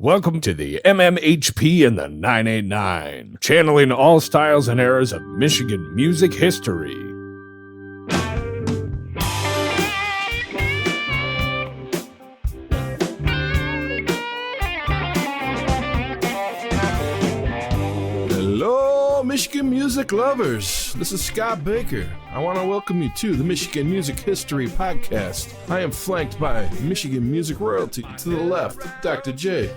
Welcome to the MMHP and the 989, channeling all styles and eras of Michigan music history. Hello, Michigan music lovers. This is Scott Baker. I want to welcome you to the Michigan Music History Podcast. I am flanked by Michigan music royalty. To the left, Dr. J.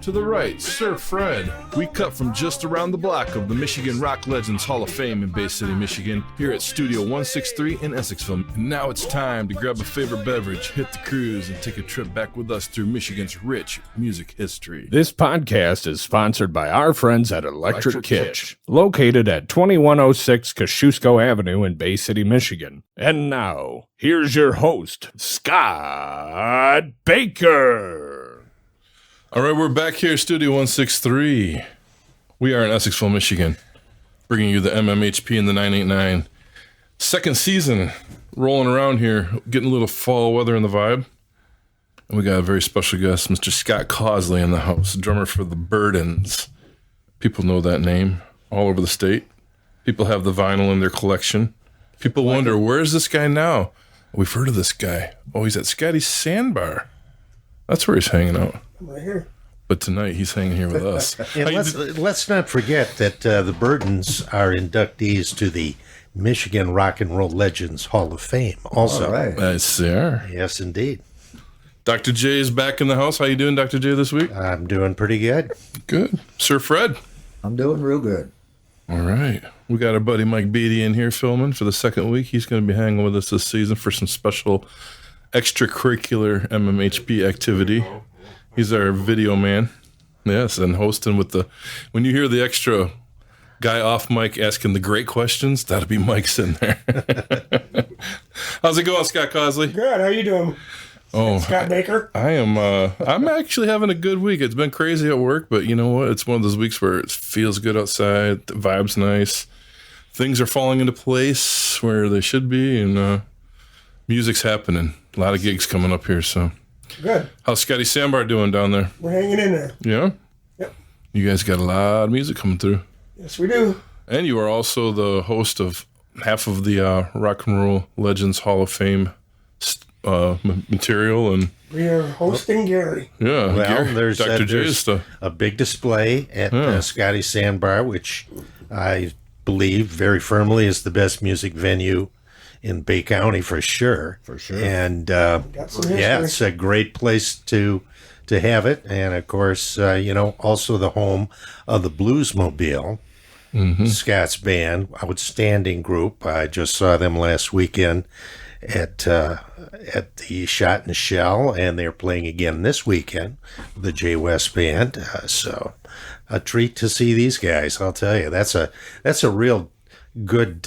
To the right, Sir Fred. We cut from just around the block of the Michigan Rock Legends Hall of Fame in Bay City, Michigan, here at Studio 163 in Essexville. And now it's time to grab a favorite beverage, hit the cruise, and take a trip back with us through Michigan's rich music history. This podcast is sponsored by our friends at Electric Kitsch, located at 2106 Kosciuszko Avenue in Bay City, Michigan. And now, here's your host, Scott Baker. All right, we're back here, Studio 163. We are in Essexville, Michigan, bringing you the MMHP and the 989. Second season, rolling around here, getting a little fall weather in the vibe. And we got a very special guest, Mr. Scott Causley in the house, drummer for the Burdons. People know that name all over the state. People have the vinyl in their collection. People wonder, where's this guy now? We've heard of this guy. Oh, he's at Scotty's Sandbar. That's where he's hanging out. Right here. But tonight he's hanging here with us. And let's not forget that the Burdons are inductees to the Michigan Rock and Roll Legends Hall of Fame. Also, All right. Yes, they are. Yes, indeed. Dr. J is back in the house. How you doing, Dr. J, this week? I'm doing pretty good. Good. Sir Fred? I'm doing real good. All right. We got our buddy Mike Beatty in here filming for the second week. He's going to be hanging with us this season for some special extracurricular MMHP activity. He's our video man. Yes, and hosting with the... When you hear the extra guy off mic asking the great questions, that'll be Mike sitting there. How's it going, Scott Causley? Good. How you doing? Oh, Scott Baker? I am. I'm actually having a good week. It's been crazy at work, but you know what? It's one of those weeks where it feels good outside. The vibe's nice. Things are falling into place where they should be, and music's happening. A lot of gigs coming up here, so... Good. How's Scotty Sandbar doing down there? We're hanging in there. Yeah? Yep. You guys got a lot of music coming through. Yes, we do. And you are also the host of half of the Rock and Roll Legends Hall of Fame material. And We are hosting Gary. yeah, Well, Gary, there's Dr. J's stuff. a big display at Scotty Sandbar, which I believe very firmly is the best music venue in Bay County for sure. For sure. And Got some history. yeah, it's a great place to have it. And of course, also the home of the Bluesmobile, Scott's band, outstanding group. I just saw them last weekend at the Shot and Shell, and they're playing again this weekend, the J West Band. So a treat to see these guys, I'll tell you. That's a real good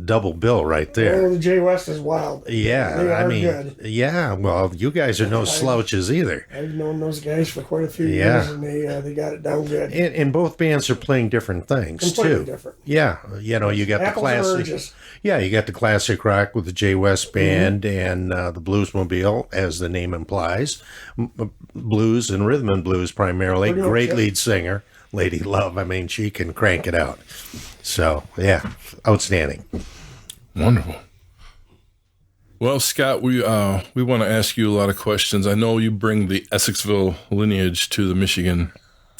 double bill right there. Oh, the J West is wild. Yeah, They I are mean, good. yeah. Well, you guys are no slouches either. I've known those guys for quite a few Yeah. years, and they got it down good. And both bands are playing different things Completely too. different. Yeah, you got Apples the and classic. oranges. Yeah, you got the classic rock with the J West Band and the Bluesmobile, as the name implies. Blues and rhythm and blues primarily. Pretty much, Great yeah. lead singer, Lady Love. I mean, she can crank it out. So yeah, outstanding. Wonderful. Well, Scott, we want to ask you a lot of questions. I know you bring the Essexville lineage to the Michigan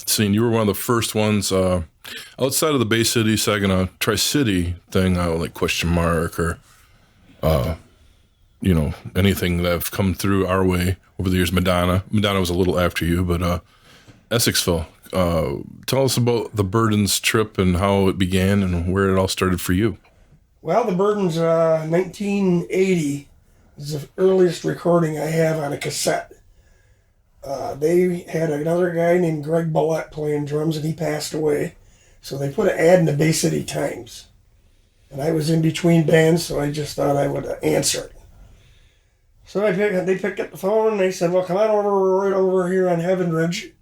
scene. You were one of the first ones outside of the Bay City, Saginaw, Tri-City thing, like Question Mark or, anything that have come through our way over the years. Madonna was a little after you, but Essexville. Tell us about the Burdons trip and how it began and where it all started for you. Well, the Burdons, 1980 is the earliest recording I have on a cassette. They had another guy named Greg Bullett playing drums, and he passed away. So they put an ad in the Bay City Times. And I was in between bands, so I just thought I would answer it. So they picked up the phone, and they said, well, come on right over here on Heaven Ridge,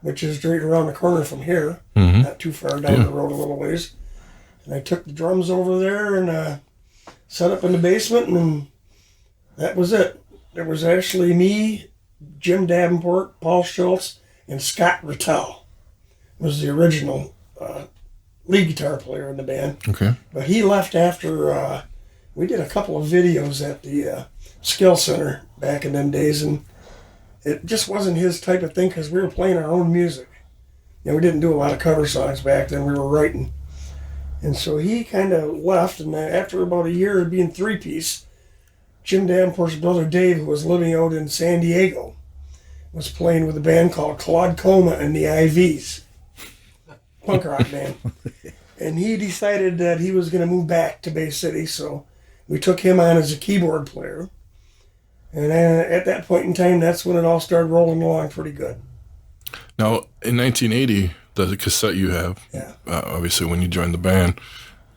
which is straight around the corner from here, not too far down the road a little ways. And I took the drums over there and set up in the basement, and that was it. There was actually me, Jim Davenport, Paul Schultz, and Scott Rattel was the original lead guitar player in the band. Okay. But he left after we did a couple of videos at the Skill Center back in them days, and it just wasn't his type of thing because we were playing our own music. You know, we didn't do a lot of cover songs back then. We were writing. And so he kind of left, and after about a year of being three-piece, Jim Davenport's brother Dave, who was living out in San Diego, was playing with a band called Claude Coma and the IVs, punk rock band. And he decided that he was going to move back to Bay City, so we took him on as a keyboard player. And at that point in time, that's when it all started rolling along pretty good. Now, in 1980, the cassette you have, obviously when you joined the band,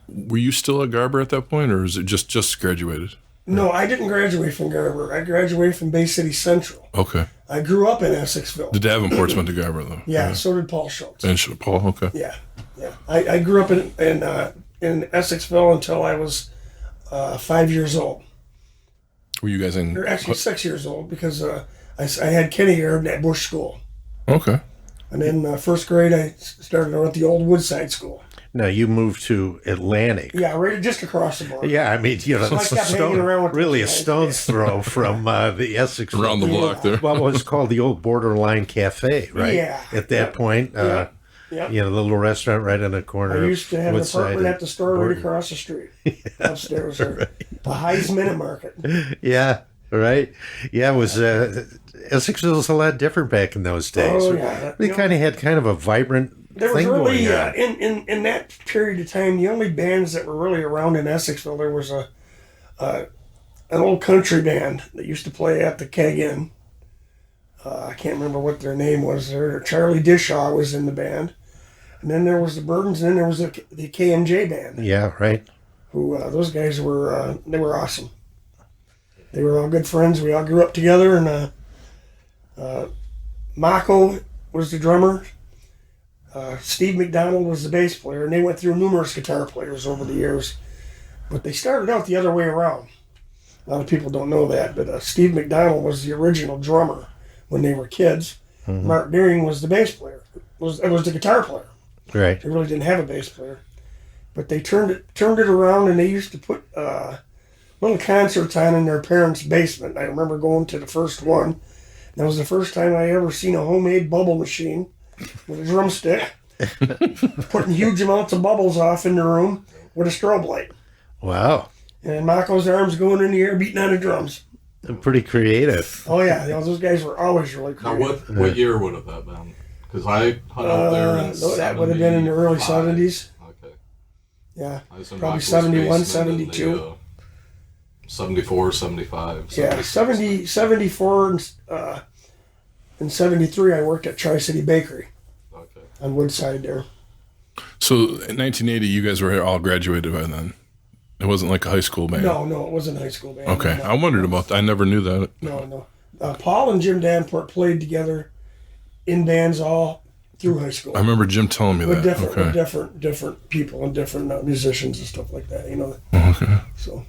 were you still at Garber at that point, or is it just graduated? No, I didn't graduate from Garber. I graduated from Bay City Central. Okay. I grew up in Essexville. The Davenports went to Garber, though. Yeah, so did Paul Schultz. And Paul, okay. Yeah. I grew up in Essexville until I was 5 years old. Were you guys in... Or actually 6 years old, because I had kindergarten at Bush School. Okay. And then first grade, I started out at the old Woodside School. Now, you moved to Atlantic. Yeah, right just across the border. Yeah, I mean, you know, So I kept hanging around with really a those guys. stone's throw from the Essex. Around the block there. Well, it was called the old Borderline Cafe, right? Yeah. At that point, Yeah. you know, the little restaurant right in the corner. I used to have an Woodside apartment and at the store right across the street, upstairs there. The High's Minute Market. Yeah, right. Yeah, it was. Essexville was a lot different back in those days. Oh, yeah. They kind of had kind of a vibrant There was thing really, going on. in that period of time, the only bands that were really around in Essexville, there was an old country band that used to play at the Keg Inn. I can't remember what their name was there. Charlie Dishaw was in the band. And then there was the Burdons, and then there was the K&J band. Yeah, right. Who those guys were, they were awesome. They were all good friends. We all grew up together, and Mako was the drummer. Steve McDonald was the bass player, and they went through numerous guitar players over the years. But they started out the other way around. A lot of people don't know that, but Steve McDonald was the original drummer when they were kids. Mm-hmm. Mark Deering was the bass player. Was the guitar player. Right. They really didn't have a bass player. But they turned it around, and they used to put little concerts on in their parents' basement. I remember going to the first one. That was the first time I ever seen a homemade bubble machine with a drumstick, putting huge amounts of bubbles off in the room with a strobe light. Wow. And Mako's arms going in the air, beating on the drums. Pretty creative. Oh, yeah. You know, those guys were always really Now, creative. what year would have that been? Because I hung out there in that would have been in the early 75. 70s. Okay. Yeah. I was in Probably Michael's 71, basement in 72. the, 74, 75. Yeah, 74 and 73, I worked at Tri-City Bakery Okay. on Woodside there. So in 1980, you guys were all graduated by then. It wasn't like a high school band. No, it wasn't high school band. Okay, No, I wondered about that. I never knew that. No. Paul and Jim Davenport played together in bands all through high school. I remember Jim telling me with that. different people and different musicians and stuff like that, you know. Okay. So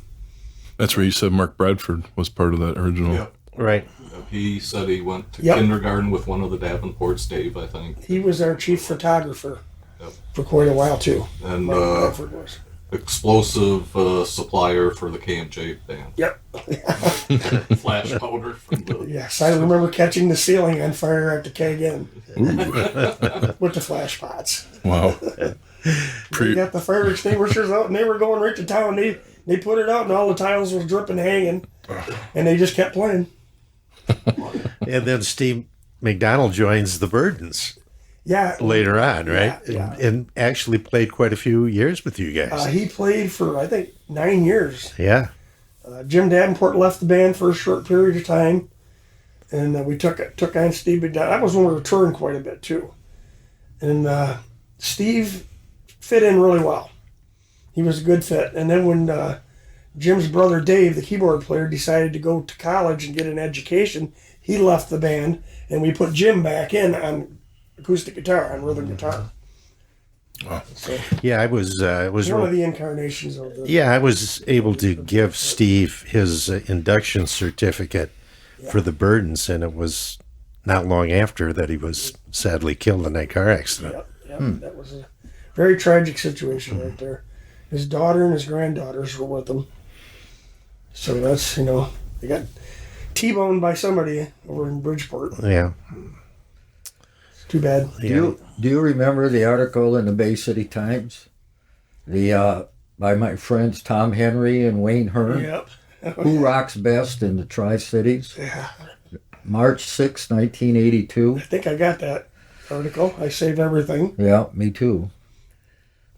That's where you said Mark Bradford was part of that original. Yep. Right. He said he went to Yep. kindergarten with one of the Davenports, Dave, I think. he was our chief photographer Yep. for quite a while too. And Mark Bradford was. explosive supplier for the K&J band. Yep. Flash powder from the... Yes, I remember catching the ceiling on fire at the Keg Inn Ooh. with the flash pots. Wow. They got the fire extinguishers out, and they were going right to town. They put it out, and all the tiles was dripping, hanging, and they just kept playing. And then Steve McDonald joins the Burdons Yeah. later on, right? Yeah. And actually played quite a few years with you guys. He played for, I think, 9 years. Yeah. Jim Davenport left the band for a short period of time, and we took on Steve McDonald. That was when we were touring quite a bit, too. And Steve fit in really well. He was a good fit. And then when Jim's brother Dave, the keyboard player, decided to go to college and get an education, he left the band, and we put Jim back in on acoustic guitar, on rhythm guitar. Wow. So, Yeah, I was one of the incarnations of the... Yeah, I was able to give Steve his induction certificate for the Burdons, and it was not long after that he was sadly killed in that car accident. Yep. That was a very tragic situation right there. His daughter and his granddaughters were with him. So that's, they got T-boned by somebody over in Bridgeport. Yeah. Too bad. Do you remember the article in the Bay City Times? By my friends Tom Henry and Wayne Hearn? Yep. Who rocks best in the Tri-Cities? Yeah. March 6, 1982. I think I got that article. I saved everything. Yeah, me too.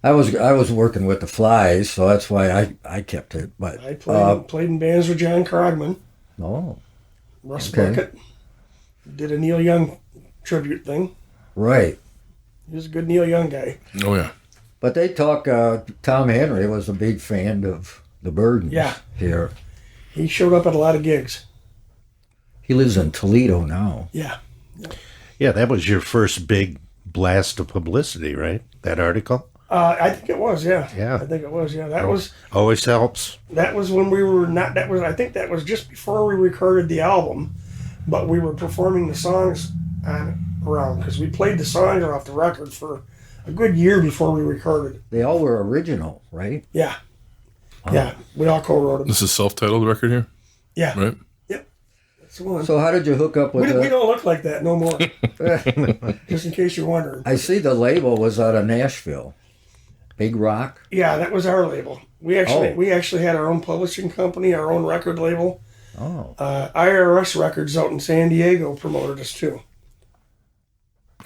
I was working with the Flies, so that's why I kept it. But I played in bands with John Krogman, oh, Russ okay. Bucket. Did a Neil Young tribute thing. right. He was a good Neil Young guy. Oh, yeah. But they talk. Tom Henry was a big fan of the Burdons. Yeah. Here, He showed up at a lot of gigs. he lives in Toledo now. Yeah. Yeah, that was your first big blast of publicity, right? That article? I think it was, yeah. Yeah. I think it was, yeah. That was Always helps. when we were not. That was. I think that was just before we recorded the album, but we were performing the songs around because we played the songs off the record for a good year before we recorded it. They all were original, right? Yeah. Yeah. We all co-wrote them. This is self-titled record here, Yeah. right? Yep. That's the one. So how did you hook up with We don't look like that no more. Just in case you're wondering. I see the label was out of Nashville. Big Rock. Yeah, that was our label. We actually had our own publishing company, our own record label. Oh. IRS Records out in San Diego promoted us too.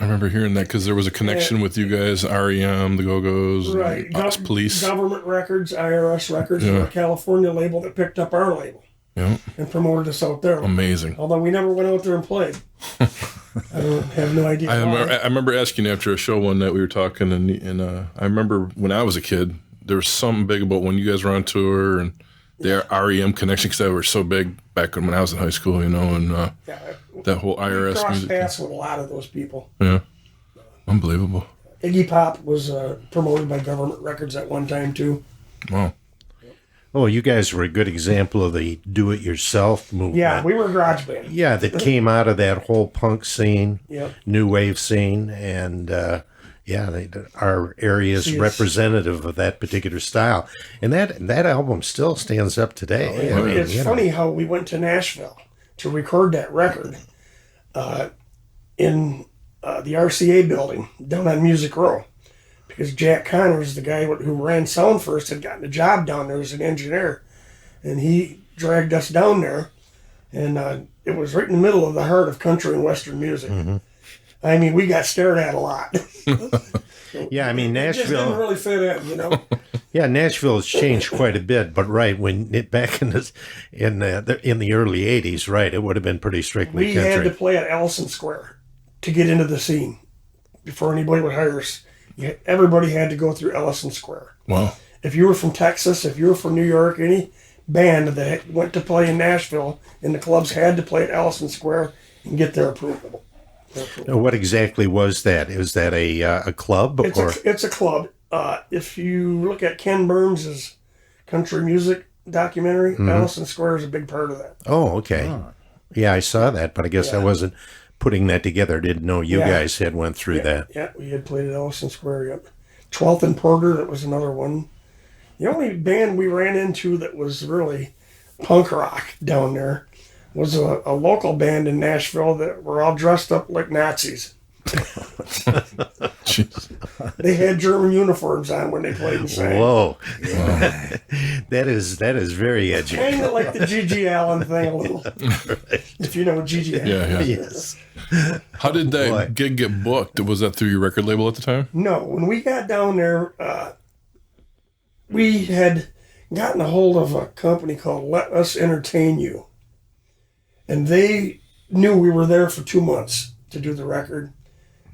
I remember hearing that because there was a connection with you guys, R.E.M, the Go-Go's, Right. Police. Government Records, IRS Records, Yeah. were a California label that picked up our label Yeah, and promoted us out there. amazing. Although we never went out there and played. I have no idea. I remember asking you after a show one night we were talking, and I remember when I was a kid, there was something big about when you guys were on tour and the R.E.M connection because they were so big back when I was in high school, and that whole IRS crossed music. paths with a lot of those people. Yeah, unbelievable. Iggy Pop was promoted by Government Records at one time too. Wow. Oh, you guys were a good example of the do-it-yourself movement. Yeah, we were a garage band. Yeah, that came out of that whole punk scene, Yep. new wave scene, and our area is representative of that particular style. And that album still stands up today. I mean, It's funny how we went to Nashville to record that record in the RCA building down on Music Row. Because Jack Connors, the guy who ran Sound First, had gotten a job down there as an engineer. And he dragged us down there. And it was right in the middle of the heart of country and Western music. Mm-hmm. I mean, we got stared at a lot. Yeah, I mean, It just didn't Nashville. really fit in, Yeah, Nashville has changed quite a bit, but right back in the early '80s, right, it would have been pretty strictly We country. had to play at Ellison Square to get into the scene before anybody would hire us. Everybody had to go through Ellison Square. Wow. If you were from Texas, if you were from New York, any band that went to play in Nashville in the clubs had to play at Ellison Square and get their approval. Now, what exactly was that? Is that a club? It's a club. If you look at Ken Burns' country music documentary, Ellison Square is a big part of that. Oh, okay. Yeah, I saw that, but I guess I wasn't putting that together. Didn't know you guys had went through that. Yeah, we had played at Ellison Square, yep. 12th and Porter, that was another one. The only band we ran into that was really punk rock down there was a local band in Nashville that were all dressed up like Nazis. Jeez. They had German uniforms on when they played and sang. Whoa, that is very edgy. Kind of like the G.G. Allen thing a little. If you know G.G. Allen. Yeah. Yes. How did that gig get booked? Was that through your record label at the time? No, when we got down there, we had gotten a hold of a company called Let Us Entertain You. And they knew we were there for 2 months to do the record.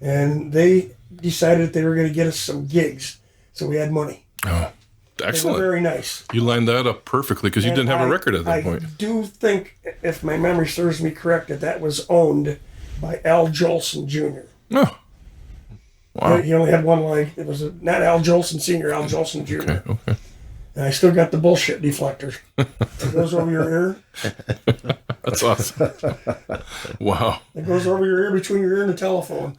And they decided they were going to get us some gigs. So we had money. Oh, They excellent. were very nice. You lined that up perfectly because you And didn't have a record at that point. I do think, if my memory serves me correct, that was owned by Al Jolson Jr. Oh. Wow. He only had one leg. It was not Al Jolson Sr., Al Jolson Jr. Okay. And I still got the bullshit deflector. It goes over your ear. That's awesome. Wow. It goes over your ear, between your ear and the telephone.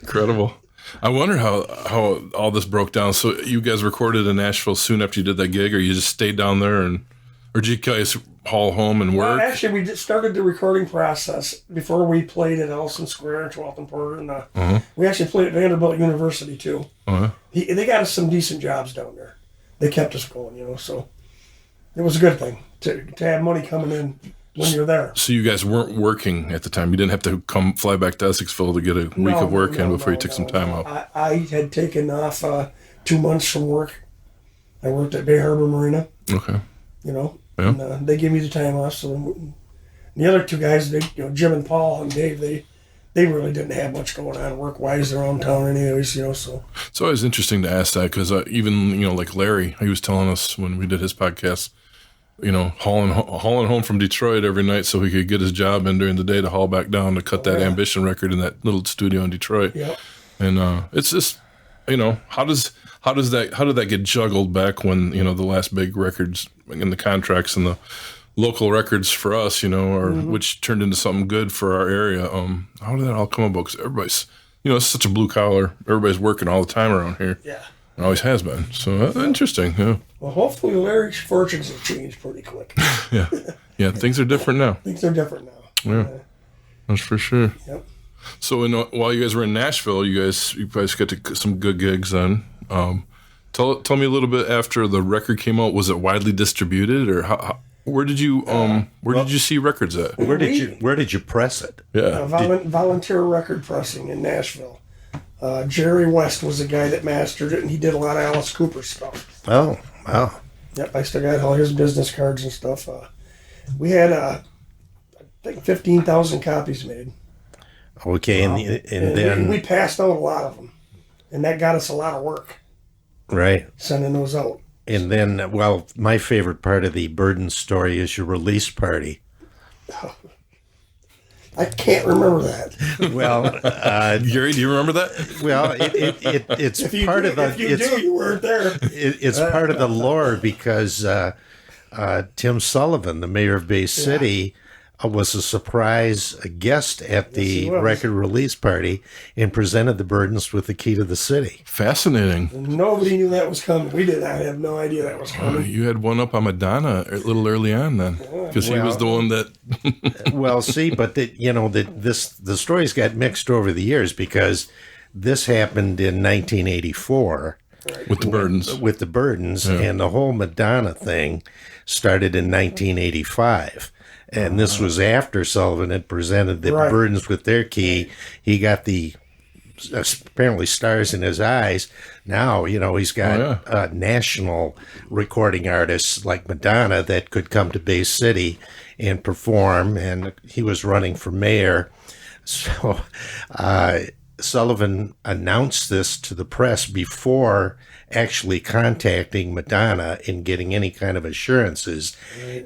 Incredible. I wonder how all this broke down. So you guys recorded in Nashville soon after you did that gig, or you just stayed down there, or did you guys haul home and work? Well, actually, we just started the recording process before we played at Ellison Square and 12th and Porter. And we actually played at Vanderbilt University, too. They got us some decent jobs down there. They kept us going, so it was a good thing to have money coming in when you're there. So you guys weren't working at the time. You didn't have to fly back to Essexville to get a week of work in before you took some time off. I had taken off 2 months from work. I worked at Bay Harbor Marina. Okay. And they gave me the time off. So the other two guys, Jim and Paul and Dave, they really didn't have much going on work-wise around town anyways, so. It's always interesting to ask that because even, like Larry, he was telling us when we did his podcast, hauling home from Detroit every night so he could get his job in during the day to haul back down to cut that Ambition record in that little studio in Detroit. Yep. And it's just, how did that get juggled back when, the last big records and the contracts and the local records for us, which turned into something good for our area. How did that all come about? Because everybody's, it's such a blue collar, everybody's working all the time around here. Yeah. It always has been. So interesting. Yeah. Well, hopefully Larry's fortunes have changed pretty quick. Yeah. Yeah. Things are different now. Things are different now. Yeah. That's for sure. Yep. So while you guys were in Nashville, you guys got to some good gigs then. Tell me a little bit after the record came out. Was it widely distributed, or where did you did you see records at? Where did you press it? Yeah. Volunteer record pressing in Nashville. Jerry West was the guy that mastered it, and he did a lot of Alice Cooper stuff. Oh, wow. Yep, I still got all his business cards and stuff. We had, I think, 15,000 copies made. Okay, and then we passed out a lot of them, and that got us a lot of work. Right. Sending those out. And then, my favorite part of the Burdons story is your release party. I can't remember that. Well, Gary, do you remember that? Well, it's part of the. You weren't there. It's part of the lore because Tim Sullivan, the mayor of Bay City, was a surprise guest at the record release party and presented the Burdons with the key to the city. Fascinating. Nobody knew that was coming. We did not have no idea that was coming. You had one up on Madonna a little early on then, because he was the one that. Well, see, but the stories got mixed over the years because this happened in 1984 with the Burdons. With the Burdons, and the whole Madonna thing started in 1985. And this was after Sullivan had presented the Burdons with their key. He got the apparently stars in his eyes. Now, he's got national recording artists like Madonna that could come to Bay City and perform. And he was running for mayor. So Sullivan announced this to the press before actually contacting Madonna and getting any kind of assurances.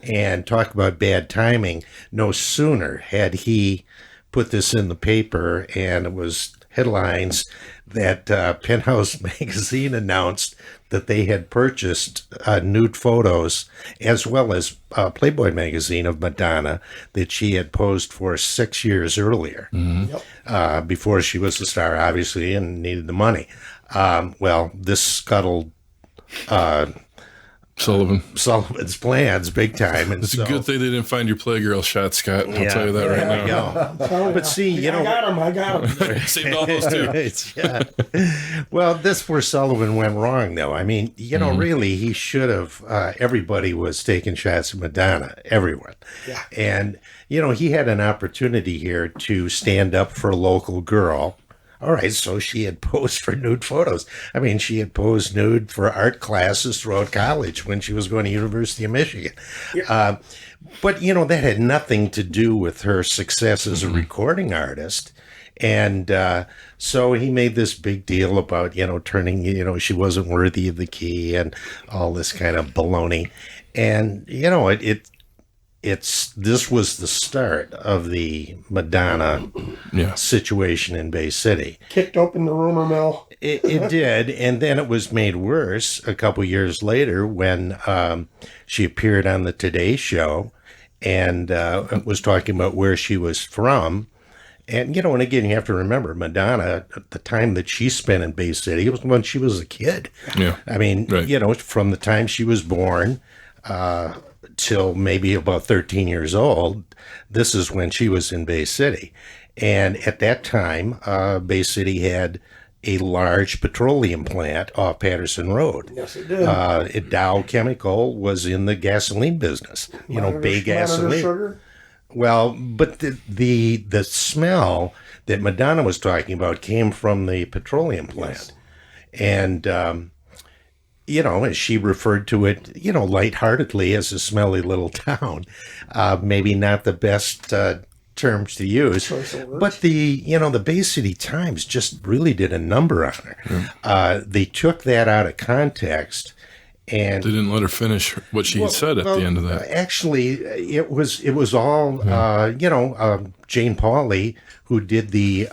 And talk about bad timing. No sooner had he put this in the paper and it was headlines that Penthouse magazine announced that they had purchased nude photos as well as Playboy magazine of Madonna that she had posed for 6 years earlier, before she was a star, obviously, and needed the money. This scuttled Sullivan's plans big time. And it's a good thing they didn't find your Playgirl shot, Scott. I'll tell you that right now. But see, I got him. Saved all those too. Well, that's where Sullivan went wrong, though. I mean, really, he should have. Everybody was taking shots at Madonna, everyone. Yeah. And, he had an opportunity here to stand up for a local girl. All right, so she had posed for nude photos. I mean, she had posed nude for art classes throughout college when she was going to University of Michigan. Yeah. But, that had nothing to do with her success as a recording artist. And so he made this big deal about, turning, she wasn't worthy of the key and all this kind of baloney. And, this was the start of the Madonna situation in Bay City. Kicked open the rumor mill. It did, and then it was made worse a couple years later when she appeared on the Today Show and was talking about where she was from. And, and again, you have to remember, Madonna, the time that she spent in Bay City, it was when she was a kid. Yeah. I mean, right. From the time she was born till maybe about 13 years old, this is when she was in Bay City. And at that time, Bay City had a large petroleum plant off Patterson Road. Yes, it did. Dow Chemical was in the gasoline business, Bay gasoline. Sugar. Well, but the smell that Madonna was talking about came from the petroleum plant. Yes. And, as she referred to it, lightheartedly as a smelly little town, maybe not the best terms to use, but the Bay City Times just really did a number on her. Mm. They took that out of context. And they didn't let her finish what she said at the end of that. Actually, it was all, Jane Pauley, who did the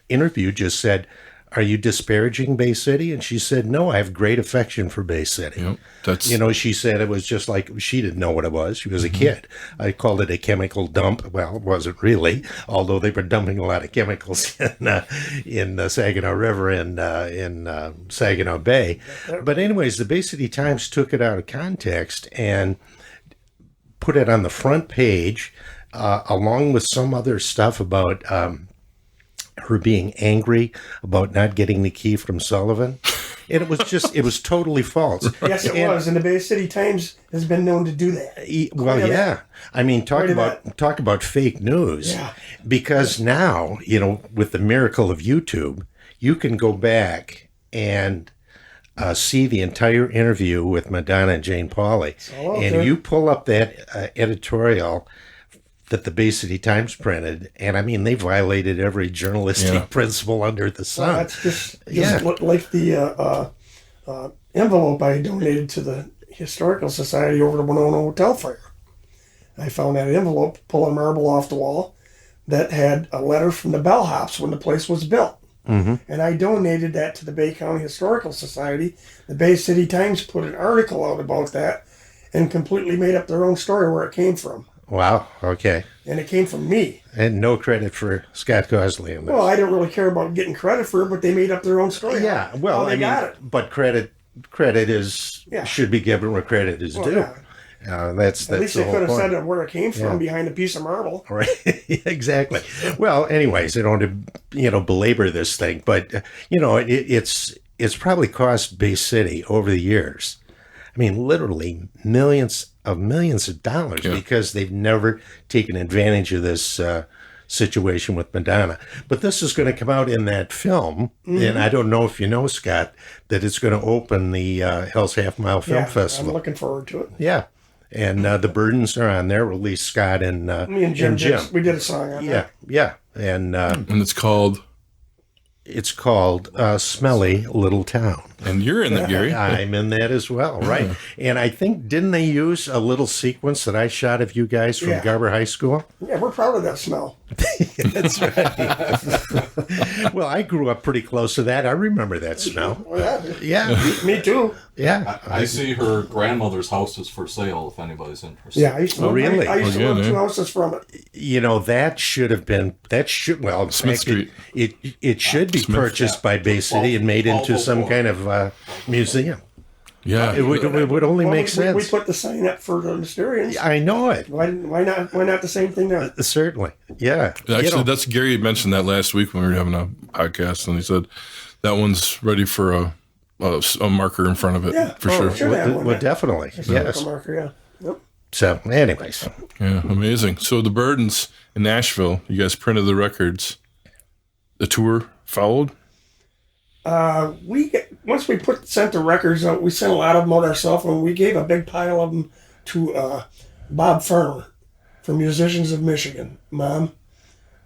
interview, just said, "Are you disparaging Bay City?" And she said, "No, I have great affection for Bay City." Yep, that's she said it was just like she didn't know what it was. She was a kid. I called it a chemical dump. Well, it wasn't really, although they were dumping a lot of chemicals in the Saginaw River and in Saginaw Bay. But anyways, the Bay City Times took it out of context and put it on the front page, along with some other stuff about her being angry about not getting the key from Sullivan. And it was totally false. Yes, it was. And the Bay City Times has been known to do that. Well, yeah. I mean, talk about fake news. Yeah. Because now, with the miracle of YouTube, you can go back and see the entire interview with Madonna and Jane Pauley. And you pull up that editorial that the Bay City Times printed, and I mean, they violated every journalistic principle under the sun. Well, that's just like the envelope I donated to the Historical Society over the Winona Hotel Fire. I found that envelope pulling marble off the wall that had a letter from the bellhops when the place was built. Mm-hmm. And I donated that to the Bay County Historical Society. The Bay City Times put an article out about that and completely made up their own story where it came from. Wow, okay. And it came from me. And no credit for Scott Causley in this. Well, I didn't really care about getting credit for it, but they made up their own story. Yeah, well, they got it. But credit should be given where credit is due. Yeah. That's At least they could have point. said where it came from behind a piece of marble. Right, exactly. Well, anyways, I don't want to belabor this thing, but it's probably cost Bay City over the years. I mean, literally millions of dollars because they've never taken advantage of this situation with Madonna. But this is going to come out in that film, and I don't know if you know, Scott, that it's going to open the Hell's Half Mile Film Festival. I'm looking forward to it. Yeah. And the Burdons are on there, at least Scott and me and Jim. We did a song on that. Yeah. And it's called? It's called Smelly Little Town. And you're in that, Gary. I'm in that as well, right? And I think, didn't they use a little sequence that I shot of you guys from Garber High School? Yeah, we're proud of that smell. That's right. Well, I grew up pretty close to that. I remember that smell. Well, Yeah. Me too. Yeah. I see her grandmother's house is for sale if anybody's interested. Yeah, I used to really? I used to live 2 houses from it. That should have been, in Smith fact, Street. It should be Smith. purchased by Bay City and made into some kind of museum. Yeah. It would only make sense. We put the sign up for the Mysterians. I know it. Why not the same thing now? Certainly. Yeah. Actually, that's Gary had mentioned that last week when we were having a podcast, and he said that one's ready for a marker in front of it for sure. Well, definitely. Yes. Marker, Yep. So, anyways. Yeah, amazing. So the Burdons in Nashville, you guys printed the records. The tour followed? Once we sent the records out, we sent a lot of them out ourselves, and we gave a big pile of them to Bob Farmer from Musicians of Michigan, Mom.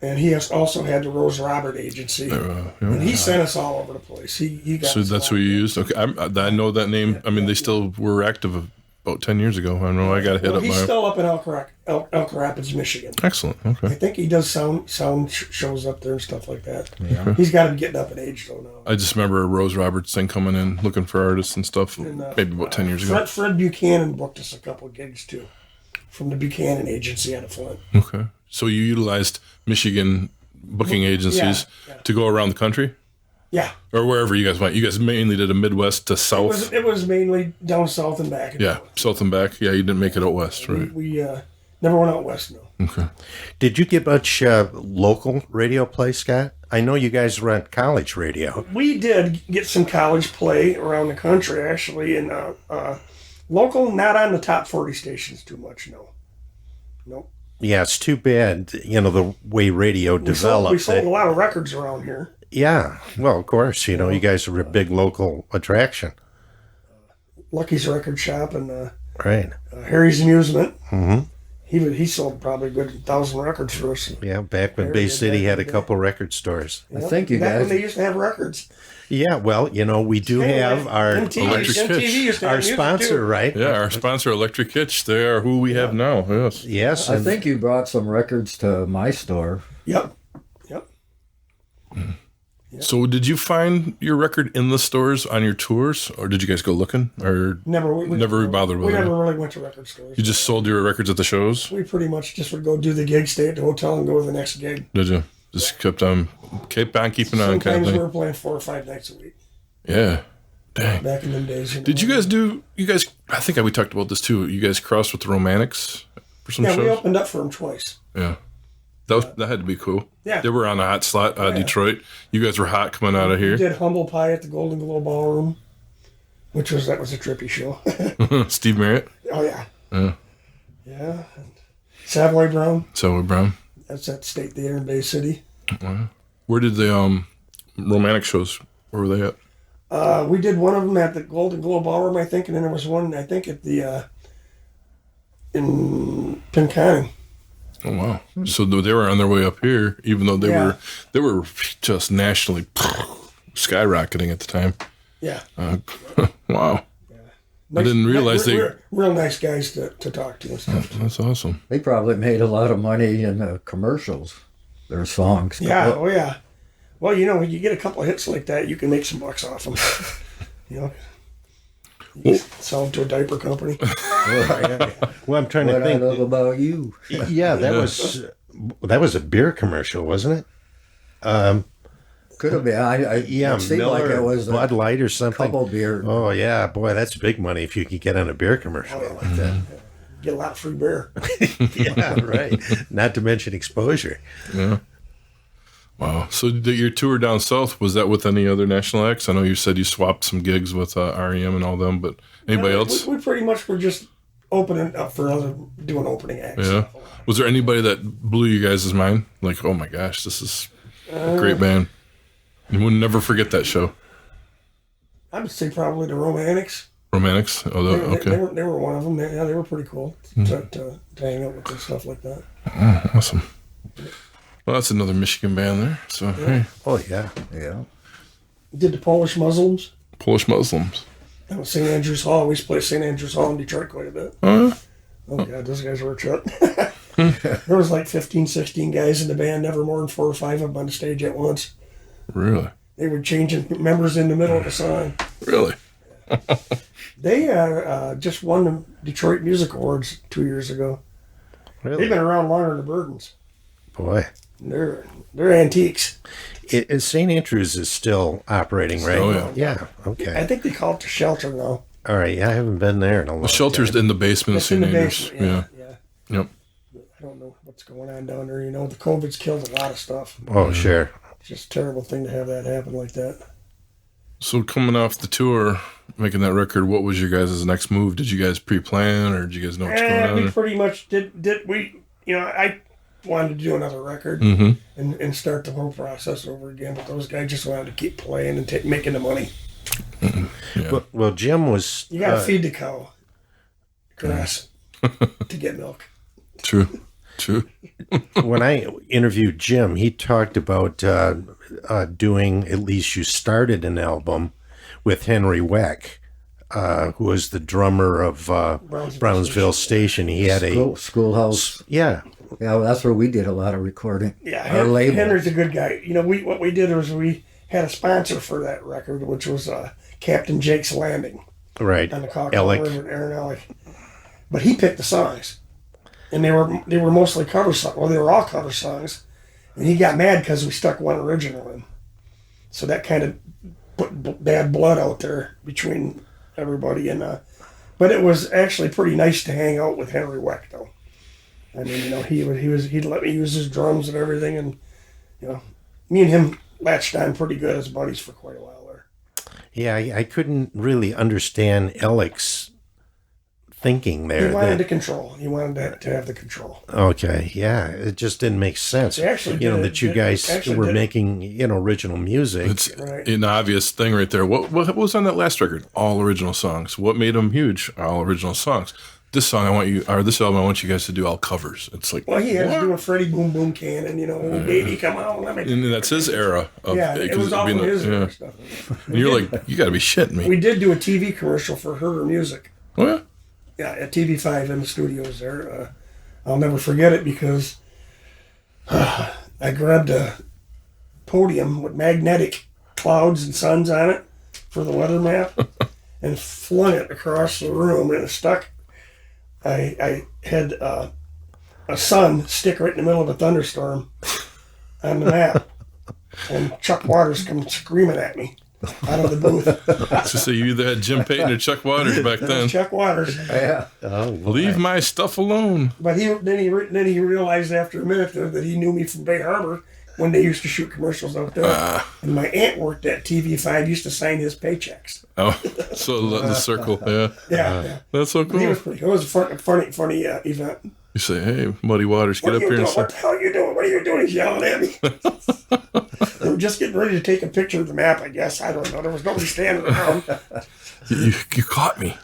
And he also had the Rose Robert Agency. And he sent us all over the place. He got so that's who you used? Okay, I know that name. I mean, they still were active about 10 years ago. I know I got hit up he's by still up in Elk Rock. Elk Rapids, Michigan. Excellent. I Okay. think he does sound shows up there and stuff like that. Yeah. He's got to be getting up in age though now. I just remember a Rose Roberts thing coming in, looking for artists and stuff, And, maybe about 10 years ago. Fred Buchanan booked us a couple of gigs too, from the Buchanan agency out of Flint. Okay. So you utilized Michigan booking agencies Yeah. to go around the country? Yeah, Or wherever you guys went. You guys mainly did a Midwest to South. it was mainly down south and back. Yeah, South and back. Yeah, you didn't make it out west, right? We never went out west. No. Okay. Did you get much local radio play, Scott? I know you guys run college radio. We did get some college play around the country actually, and local, not on the top 40 stations too much. No. Nope. Yeah, it's too bad, you know, the way radio developed. We sold a lot of records around here. Yeah, well, of course, you know, you guys are a big local attraction. Lucky's Record Shop and Right. Harry's Amusement. Mm-hmm. He sold probably a good 1,000 records for us. Yeah, back when Very Bay good City back had in a the couple record stores. I think you Back guys. when they used to have records. Yeah, well, you know, we do have our Electric Kitch. used to have our music, sponsor, too. right? Yeah, our sponsor, Electric Kitch, they are who we have now. Yes. Yes, I and think you brought some records to my store. Yep. So did you find your record in the stores on your tours, or did you guys go looking, or Never bothered with We it? never really went to record stores. You just sold your records at the shows? We pretty much just would go do the gig, stay at the hotel, and go to the next gig. Did you? Just kept on keeping on kind of Sometimes we thing? were playing 4 or 5 nights a week Yeah. Dang. back in them days. Did you guys, I think we talked about this too. You guys crossed with the Romantics for some Yeah, we shows? opened up for them twice. Yeah. That had to be cool. Yeah. They were on a hot slot, Detroit. You guys were hot coming out of We here. did Humble Pie at the Golden Globe Ballroom, that was a trippy show. Steve Merritt, Oh yeah. Yeah. Yeah. Savoy Brown. Sally Brown. That's at State Theater in Bay City. Where did the romantic shows, where were they at? We did one of them at the Golden Globe Ballroom, I think, and then there was one, I think, at the in Pinconning. Oh wow! So they were on their way up here, even though Yeah. they were just nationally skyrocketing at the time. Yeah. Wow! I didn't realize they. real nice guys to talk to and stuff. That's awesome. They probably made a lot of money in the commercials, their songs. Yeah. Oh yeah. Well, you know, when you get a couple of hits like that, you can make some bucks off them. You know. You sell them to a diaper company. well, I'm trying What to I think. love about you. Yeah, that was a beer commercial, wasn't it? Could have been. Yeah, it seemed Miller, like it was Bud a Light or something. couple beer. Oh yeah, boy, that's big money if you could get on a beer commercial like that. Get a lot of free beer. Yeah, right. Not to mention exposure. Yeah. Wow. So your tour down south, was that with any other national acts? I know you said you swapped some gigs with R.E.M. and all them, but anybody else? We pretty much were just opening up for doing opening acts. Yeah. Was there anybody that blew you guys' mind? Like, oh my gosh, this is a great band. You would never forget that show. I would say probably the Romantics. Romantics? Oh, okay. They were one of them. They were pretty cool to hang out with and stuff like that. Oh, awesome. Well, that's another Michigan band there. So, hey, Oh yeah. Yeah. Did the Polish Muslims. Polish Muslims. That was St. Andrews Hall. We used to play St. Andrews Hall in Detroit quite a bit. Oh, Oh, God, those guys were a trip. There was like 15, 16 guys in the band, never more than 4 or 5 of them on the stage at once. really? They were changing members in the middle of the song. Really? They just won the Detroit Music Awards 2 years ago. They've Really? been around longer than the Burdons. Boy. They're antiques. St. Andrews is still operating, right? Oh, Yeah. I Okay. think they call it the Shelter now. All right. Yeah, I haven't been there in a long The shelter's time. in the basement of It's in St. the Andrews. basement. Yeah. Yeah. Yep. I don't know what's going on down there. You know, the COVID's killed a lot of stuff. Oh, sure. It's just a terrible thing to have that happen like that. So coming off the tour, making that record, what was your guys' next move? Did you guys pre-plan, or did you guys know what's going We on? pretty much did we, you know, I wanted to do another record and start the whole process over again, but those guys just wanted to keep playing and making the money. Yeah. Well, Jim was. You got to feed the cow grass to get milk. True. When I interviewed Jim, he talked about doing, at least you started an album with Henry Weck who was the drummer of Brownsville Station. He had Schoolhouse. Yeah. Yeah, well, that's where we did a lot of recording. Yeah, Our label. Henry's a good guy. You know, what we did was we had a sponsor for that record, which was Captain Jake's Landing Right. on the Causley River in Aaron Alley. But he picked the songs, and they were mostly cover songs. Well, they were all cover songs, and he got mad because we stuck one original in. So that kind of put bad blood out there between everybody. And but it was actually pretty nice to hang out with Henry Weck, though. I mean, you know, he'd let me use his drums and everything, and you know, me and him latched on pretty good as buddies for quite a while there. Yeah, I couldn't really understand Alec's thinking there. He wanted to control. He wanted to have the control. Okay, yeah, it just didn't make sense. They actually you know, did that you it- guys actually were did it. making, you know, original music. It's Right. an obvious thing right there. What was on that last record? All original songs. What made them huge? All original songs. This song this album I want you guys to do all covers. It's like, Well, he had what? to do a Freddie Boom Boom Cannon, you know, oh, baby, come on, let me. And that's his era. Of, Yeah, it was all from his yeah. stuff. And you're like, you got to be shitting me. We did do a TV commercial for Herder Music. Oh, yeah? Yeah, at TV5 in the studios there. I'll never forget it because I grabbed a podium with magnetic clouds and suns on it for the weather map and flung it across the room, and it stuck. I had a sun stick right in the middle of a thunderstorm on the map, and Chuck Waters come screaming at me out of the booth. So say you either had Jim Payton or Chuck Waters back then. Chuck Waters. Yeah. Leave my stuff alone. But then he realized after a minute that he knew me from Bay Harbor when they used to shoot commercials out there. And my aunt worked at TV5, used to sign his paychecks. Oh, so the circle, yeah. Yeah. That's so He cool. was pretty. It was a funny event. You say, hey, Muddy Waters, get What up are you here and doing? What say, the hell are you doing? What are you doing? He's yelling at me. They were just getting ready to take a picture of the map, I guess. I don't know. There was nobody standing around. you caught me.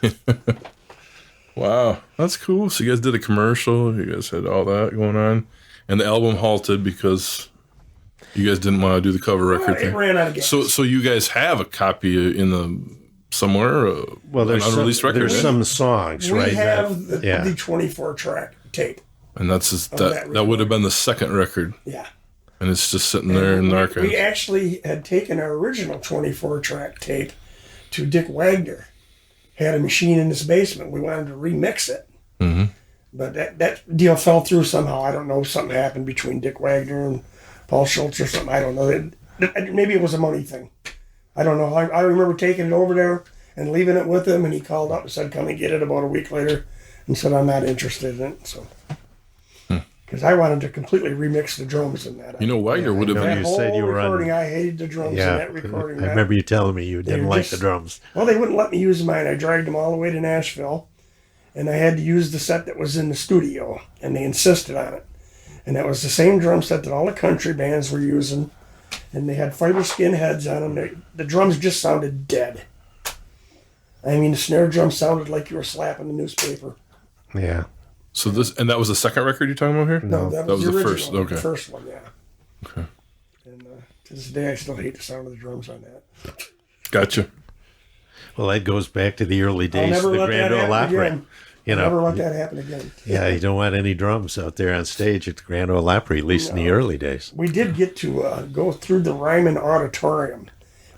Wow, that's cool. So you guys did a commercial. You guys had all that going on. And the album halted because you guys didn't want to do the cover record It thing. ran out of gas. So you guys have a copy in the somewhere? Well, an unreleased record, there's right? some songs, we right? have yeah. the 24-track tape. And that's just, that that would have been the second record, Yeah. and it's just sitting there in the archives. We actually had taken our original 24-track tape to Dick Wagner. Had a machine in his basement. We wanted to remix it. Mm-hmm. But that deal fell through somehow. I don't know. Something happened between Dick Wagner and Paul Schultz or something. I don't know. Maybe it was a money thing. I don't know. I remember taking it over there and leaving it with him, and he called up and said, come and get it about a week later, and said, I'm not interested in it. So, because I wanted to completely remix the drums in that. You know, Wagner would have know been. That you said whole you were on- recording, I hated the drums in Yeah, that recording. I remember you telling me you didn't were like just- the drums. Well, they wouldn't let me use mine. I dragged them all the way to Nashville, and I had to use the set that was in the studio, and they insisted on it. And that was the same drum set that all the country bands were using, and they had fiber skin heads on them. The drums just sounded dead. I mean, the snare drum sounded like you were slapping the newspaper. Yeah. So that was the second record you're talking about here? No, that was the the first. original, Okay. The first one, yeah. Okay. And to this day, I still hate the sound of the drums on that. Gotcha. Well, that goes back to the early I'll days of never the let that Grand Ole happen Opera. again. You I'll never know, let that happen again. yeah, you don't want any drums out there on stage at the Grand Ole Opera, at least in the early days. We did get to go through the Ryman Auditorium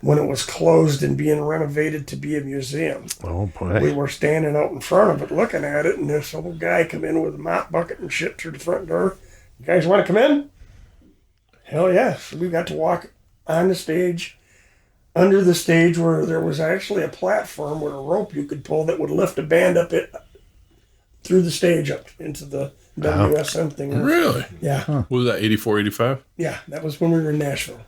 when it was closed and being renovated to be a museum. Oh We boy. were standing out in front of it looking at it, and this old guy come in with a mop bucket and shit through the front door. You guys want to come in? Hell yeah. So we got to walk on the stage, under the stage where there was actually a platform with a rope you could pull that would lift a band up it through the stage up into the WSM thing. Really? Yeah. What was that, 84, 85? Yeah, that was when we were in Nashville.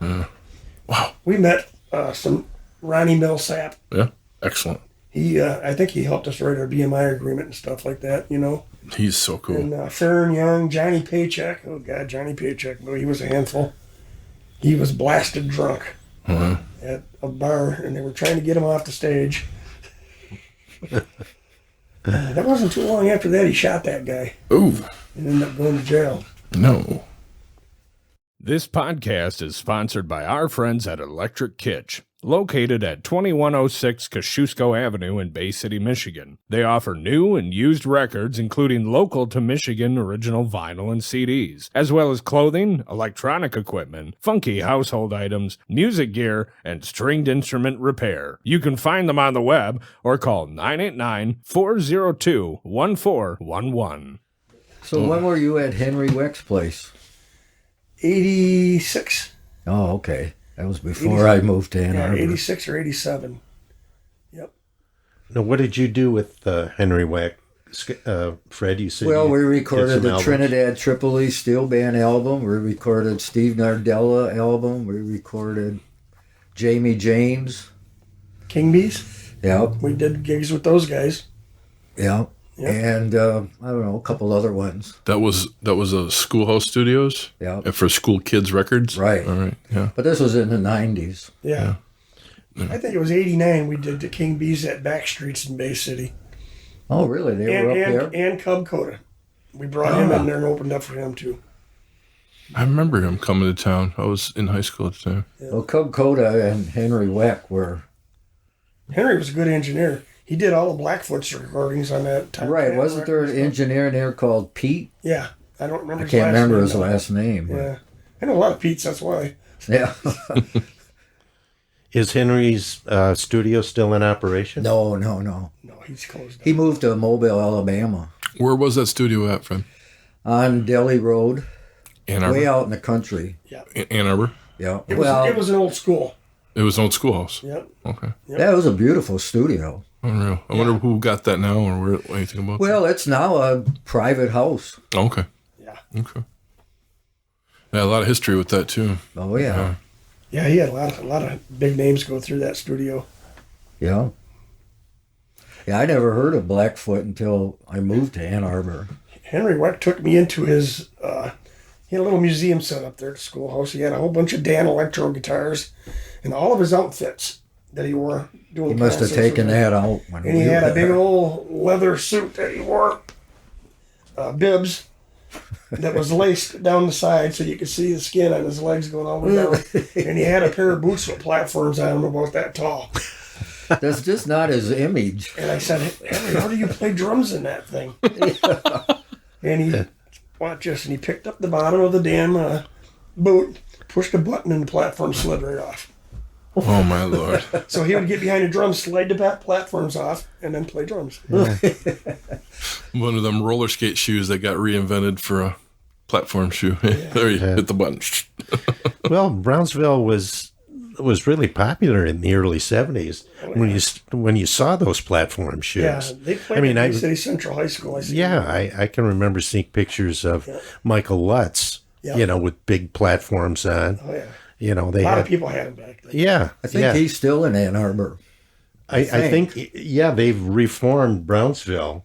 Wow. We met some Ronnie Millsap. Yeah. Excellent. He, I think he helped us write our BMI agreement and stuff like that, you know. He's so cool. And Farron Young, Johnny Paycheck. Oh, God, Johnny Paycheck. Boy, he was a handful. He was blasted drunk at a bar, and they were trying to get him off the stage. That wasn't too long after that he shot that guy Ooh. and ended up going to jail. No. This podcast is sponsored by our friends at Electric Kitsch, located at 2106 Kosciuszko Avenue in Bay City, Michigan. They offer new and used records, including local to Michigan original vinyl and CDs, as well as clothing, electronic equipment, funky household items, music gear, and stringed instrument repair. You can find them on the web or call 989-402-1411. So when were you at Henry Weck's place? 86. Oh, okay. That was before I moved to Ann Yeah, Arbor. 86 or 87. Yep. Now, what did you do with Henry Weck? Fred, you said Well, you we did recorded some the albums. Trinidad Tripoli Steel Band album. We recorded Steve Nardella album. We recorded Jamie James. King Bees. Yep, We did gigs with those guys. yep. Yep. And I don't know, a couple other ones. That was a Schoolhouse Studios. Yep. For School Kids Records. Right. All right. Yeah. But this was in the 90s. Yeah. I think it was 89 we did the King Bees at Backstreets in Bay City. Oh, really? They were up there? And Cub Coda. We brought him in there and opened up for him too. I remember him coming to town. I was in high school at the time. Well, Cub Coda and Henry Weck were... Henry was a good engineer. He did all the Blackfoot's recordings on that time. Right, wasn't there an engineer in there called Pete? Yeah. I don't remember I his can't last remember name, his though. last name. but- Yeah. I know a lot of Pete's, that's why. Yeah. Is Henry's studio still in operation? No. No, he's closed down. He moved to Mobile, Alabama, Where was that studio at, Fred? on Delhi Road, Ann Arbor. way out in the country. Ann Arbor. Yeah. It Well, was an old school. It was an old schoolhouse. Yep. Okay. that was a beautiful studio. Unreal. I wonder who got that now, or where anything about. Well, it's now a private house. that? Okay. Yeah. Okay. Yeah, a lot of history with that too. Oh, yeah. Yeah, he had a lot of big names go through that studio. Yeah. Yeah, I never heard of Blackfoot until I moved to Ann Arbor. Henry Weck took me into his, he had a little museum set up there at the schoolhouse. He had a whole bunch of Dan Electro guitars and all of his outfits that he wore doing He must have concerts taken with that out. When And he we had were a big there. old leather suit that he wore, bibs, that was laced down the side so you could see the skin on his legs going all the way down. And he had a pair of boots with platforms on them about that tall. That's just not his image. And I said, Henry, how do you play drums in that thing? And he, watch this, and he picked up the bottom of the damn boot, pushed a button, and the platform slid right off. Oh my lord. So he would get behind a drum, slide the platforms off, and then play drums. One of them roller skate shoes that got reinvented for a platform shoe. There you hit the button. Well, Brownsville was really popular in the early 70s when you saw those platform shoes. Yeah, they played I mean, at Bay City Central High School. I can remember seeing pictures of Michael Lutz, Yeah. with big platforms on. Oh, yeah. They A lot had of people had them back then. Yeah, I think he's still in Ann Arbor. I think they've reformed Brownsville.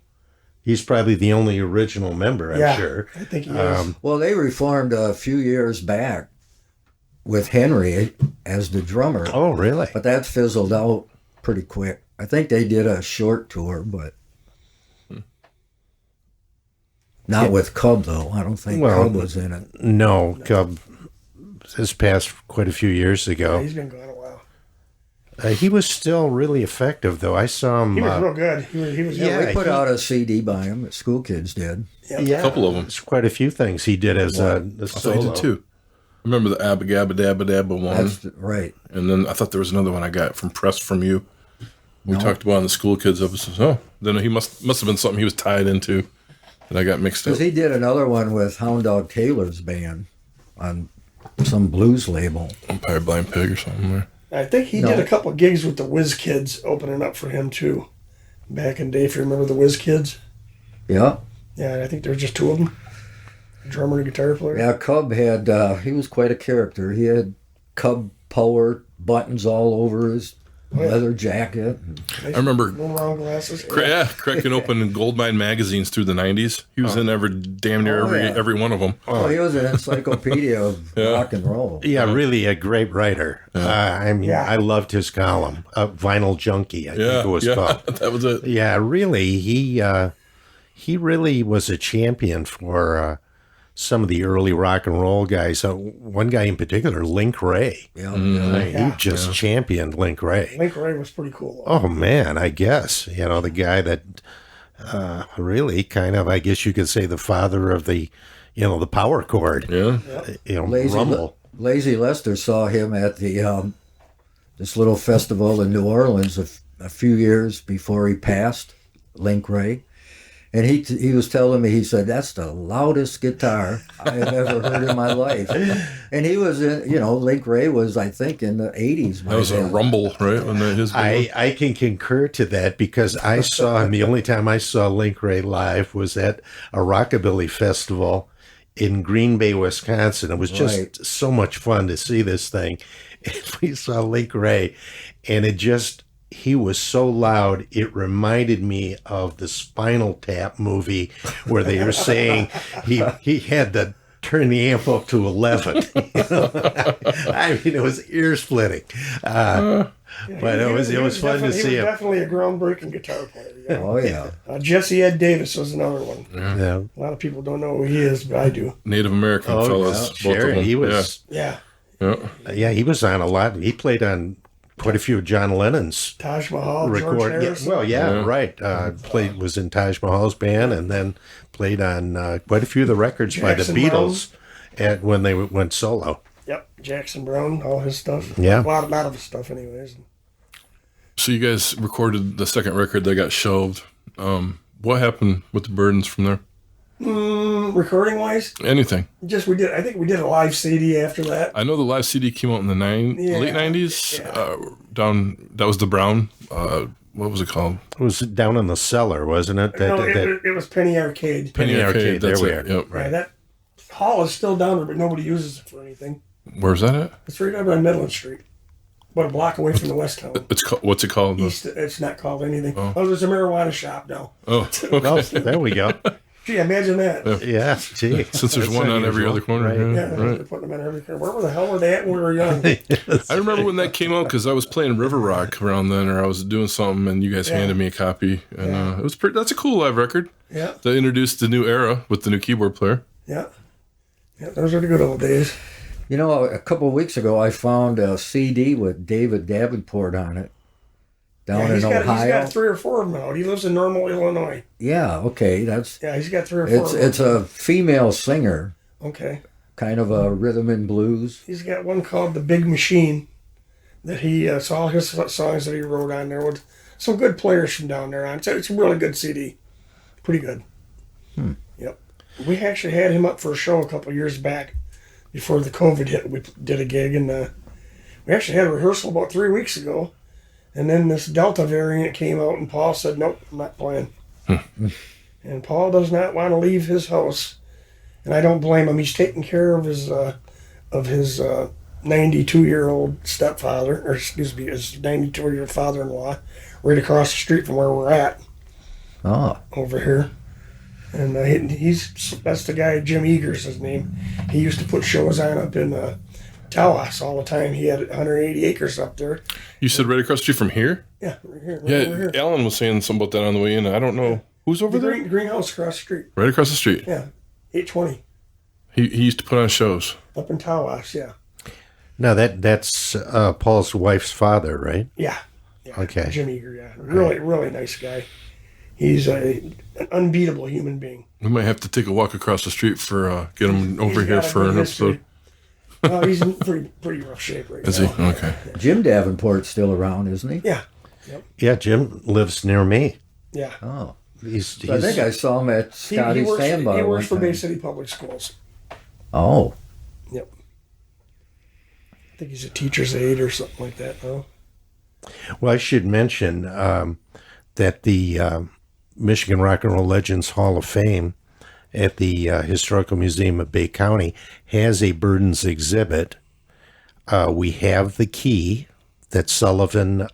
He's probably the only original member, I'm sure. I think he is. Well, they reformed a few years back with Henry as the drummer. Oh, really? But that fizzled out pretty quick. I think they did a short tour, but not with Cub, though. I don't think Cub was in it. No, Cub has passed quite a few years ago. He's been gone a while. He was still really effective, though. I saw him. He was real good. He was Yeah, we put out a CD by him that School Kids did. Yeah, A couple of them. There's quite a few things he did as a I thought solo. you did too. I remember the Abba Gabba Dabba Dabba one. That's right. And then I thought there was another one I got from Press From You. We talked about in the School Kids episode. Oh, then he must have been something he was tied into that I got mixed up. Because he did another one with Hound Dog Taylor's band on some blues label. Empire Blind Pig or something there. I think he did a couple of gigs with the Whiz Kids opening up for him, too. Back in the day, if you remember the Whiz Kids. Yeah. Yeah, I think there's just two of them. A drummer and a guitar player. Yeah, Cub had, he was quite a character. He had Cub Power buttons all over his leather jacket. Nice I remember little round glasses. cracking open Goldmine magazines through the 90s. He was in damn near every one of them. Oh, he was an encyclopedia of rock and roll. Yeah, really a great writer. I loved his column, Vinyl Junkie, I think it was called. That was it. Yeah, really, he really was a champion for some of the early rock and roll guys. One guy in particular, Link Ray. Yeah, He just championed Link Ray. Link Ray was pretty cool. Oh man, I guess the guy that really kind of, I guess you could say, the father of the the power chord. Yeah. Rumble. Lazy Lester saw him at the this little festival in New Orleans a few years before he passed, Link Ray. And he was telling me, he said, that's the loudest guitar I have ever heard in my life. And he was in, Link Ray was, I think, in the 80s. That was a rumble, right? When I can concur to that because I saw him, the only time I saw Link Ray live was at a rockabilly festival in Green Bay, Wisconsin. It was just so much fun to see this thing. And we saw Link Ray, and he was so loud, it reminded me of the Spinal Tap movie where they were saying he had to turn the amp up to 11. I mean, it was ear splitting. But it was fun to see him. He was definitely a groundbreaking guitar player. Yeah. Oh, yeah. Jesse Ed Davis was another one. Yeah. A lot of people don't know who he is, but I do. Native American fellas. Both Sure, of them. he was. Yeah. He was on a lot. He played on quite a few of John Lennon's Taj Mahal, George record. Harrison. Right. Was in Taj Mahal's band, and then played on quite a few of the records by the Jackson Beatles when they went solo. Yep, Jackson Brown, all his stuff. Yeah. A lot of his stuff, anyways. So you guys recorded the second record that got shelved. What happened with the Burdons from there? Recording wise, Anything? I think we did a live CD after that. I know the live CD came out in the late 90s. That was the Brown. What was it called? It was down in the cellar, wasn't it? It was Penny Arcade. Penny Arcade. There That's we it. are. Yep. Yeah, that hall is still down there, but nobody uses it for anything. Where's that at? It's right over on Midland Street, about a block away from the West Town. What's it called? It's not called anything. Oh, there's a marijuana shop now. Oh, Oh, there we go. Gee, imagine that. Yeah, gee. since there's one on every other corner. Right. Yeah, they're putting them in every corner. Where the hell were they at when we were young? I remember when that came out because I was playing River Rock around then, or I was doing something, and you guys handed me a copy, and it was pretty. That's a cool live record. Yeah. That introduced the new era with the new keyboard player. Yeah. Yeah, those are the good old days. A couple of weeks ago, I found a CD with David Davenport on it down in Ohio. He's got 3 or 4 of them out. He lives in Normal, Illinois. Yeah, okay. He's got 3 or 4 of them. It's a female singer, Okay. kind of a rhythm and blues. He's got one called The Big Machine that it's all his songs that he wrote on there with some good players from down there on. It's a really good CD. Pretty good. Yep. We actually had him up for a show a couple of years back before the COVID hit. We did a gig, and we actually had a rehearsal about 3 weeks ago. And then this Delta variant came out, and Paul said, nope, I'm not playing. And Paul does not want to leave his house. And I don't blame him. He's taking care of his 92-year-old stepfather, or excuse me, his 92-year father-in-law, right across the street from where we're at. Oh. Over here. And that's the guy, Jim Eager's his name. He used to put shows on up in Tawas all the time. He had 180 acres up there. You said right across the street from here? Yeah, right here. Yeah, Over here. Alan was saying something about that on the way in. I don't know. Who's over there? Greenhouse across the street. Right across the street. Yeah, 820. He used to put on shows. Up in Tawas, yeah. Now that's Paul's wife's father, right? Yeah. Okay. Jim Eager, yeah. Really, really nice guy. He's an unbeatable human being. We might have to take a walk across the street for get him over He's here got a for good an history. episode. He's in pretty rough shape right Is now. he? Okay. Jim Davenport's still around, isn't he? Yeah. Yeah, Jim lives near me. Yeah. Oh. He's I think I saw him at Scotty Sandbar. He works for one Bay time. City Public Schools. Oh. Yep. I think he's a teacher's aide or something like that, though. Well, I should mention that the Michigan Rock and Roll Legends Hall of Fame at the Historical Museum of Bay County has a Burdons exhibit. We have the key that Sullivan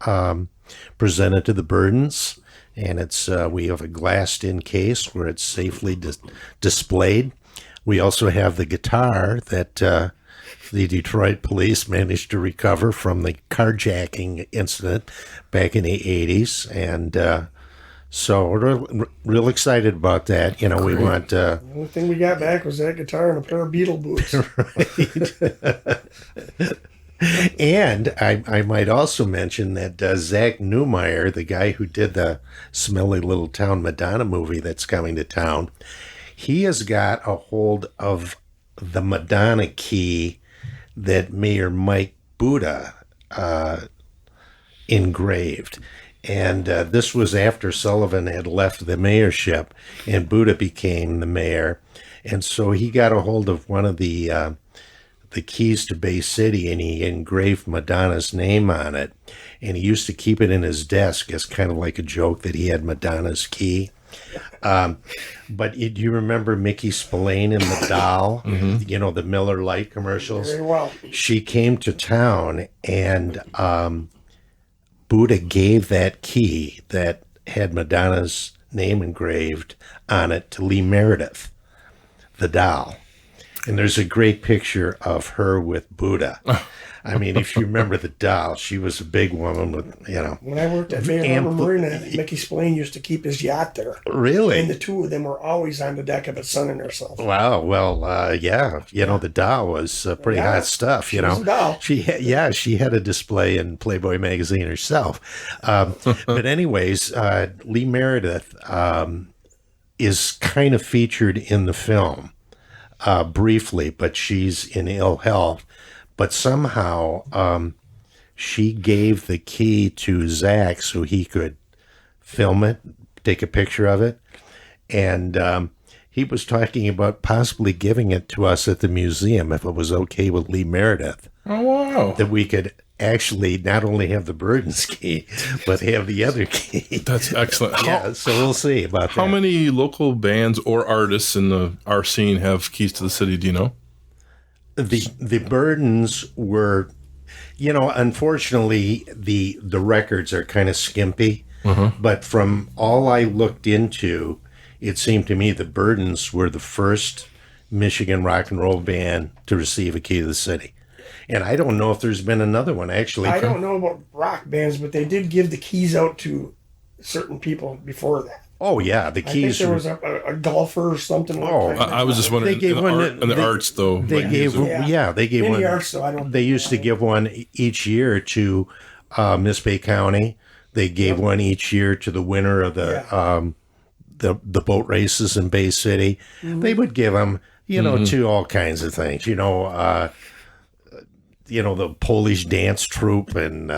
presented to the Burdons, and we have a glassed-in case where it's safely displayed. We also have the guitar that the Detroit police managed to recover from the carjacking incident back in the 80s, and So we're real excited about that. You know, we want. The only thing we got back was that guitar and a pair of Beatle boots. And I might also mention that Zach Newmeyer, the guy who did the Smelly Little Town Madonna movie that's coming to town, he has got a hold of the Madonna key that Mayor Mike Buddha engraved. And this was after Sullivan had left the mayorship and Buddha became the mayor. And so he got a hold of one of the keys to Bay City, and he engraved Madonna's name on it. And he used to keep it in his desk as kind of like a joke that he had Madonna's key. But do you remember Mickey Spillane in The Doll? You know, the Miller Lite commercials? Very well. She came to town, and Buddha gave that key that had Madonna's name engraved on it to Lee Meredith, the doll. And there's a great picture of her with Buddha. I mean, if you remember the doll, she was a big woman with, you know. When I worked at Bay Harbor Marina, Mickey Spillane used to keep his yacht there. Really? And the two of them were always on the deck of it sunning themselves. Wow. Well, yeah. You know, the doll was pretty hot stuff, you know. Was a doll. She had a display in Playboy magazine herself. But anyways, Lee Meredith is kind of featured in the film briefly, but she's in ill health. But somehow she gave the key to Zach so he could film it, take a picture of it. And he was talking about possibly giving it to us at the museum if it was okay with Lee Meredith. Oh, wow. That we could actually not only have the Burdons key, but have the other key. That's excellent. Yeah, so we'll see about that. How many local bands or artists in our scene have keys to the city, do you know? The Burdons were, you know, unfortunately, the records are kind of skimpy. But from all I looked into, it seemed to me the Burdons were the first Michigan rock and roll band to receive a key to the city. And I don't know if there's been another one, actually. I don't know about rock bands, but they did give the keys out to certain people before that. Oh, yeah, the keys. I think there was a golfer or something. I was just wondering, They gave one in the arts, though. They gave, they gave in one. the arts, though, I don't. They used to give one each year to Miss Bay County. They gave one each year to the winner of the boat races in Bay City. They would give them, you know, to all kinds of things. You know, the Polish dance troupe and,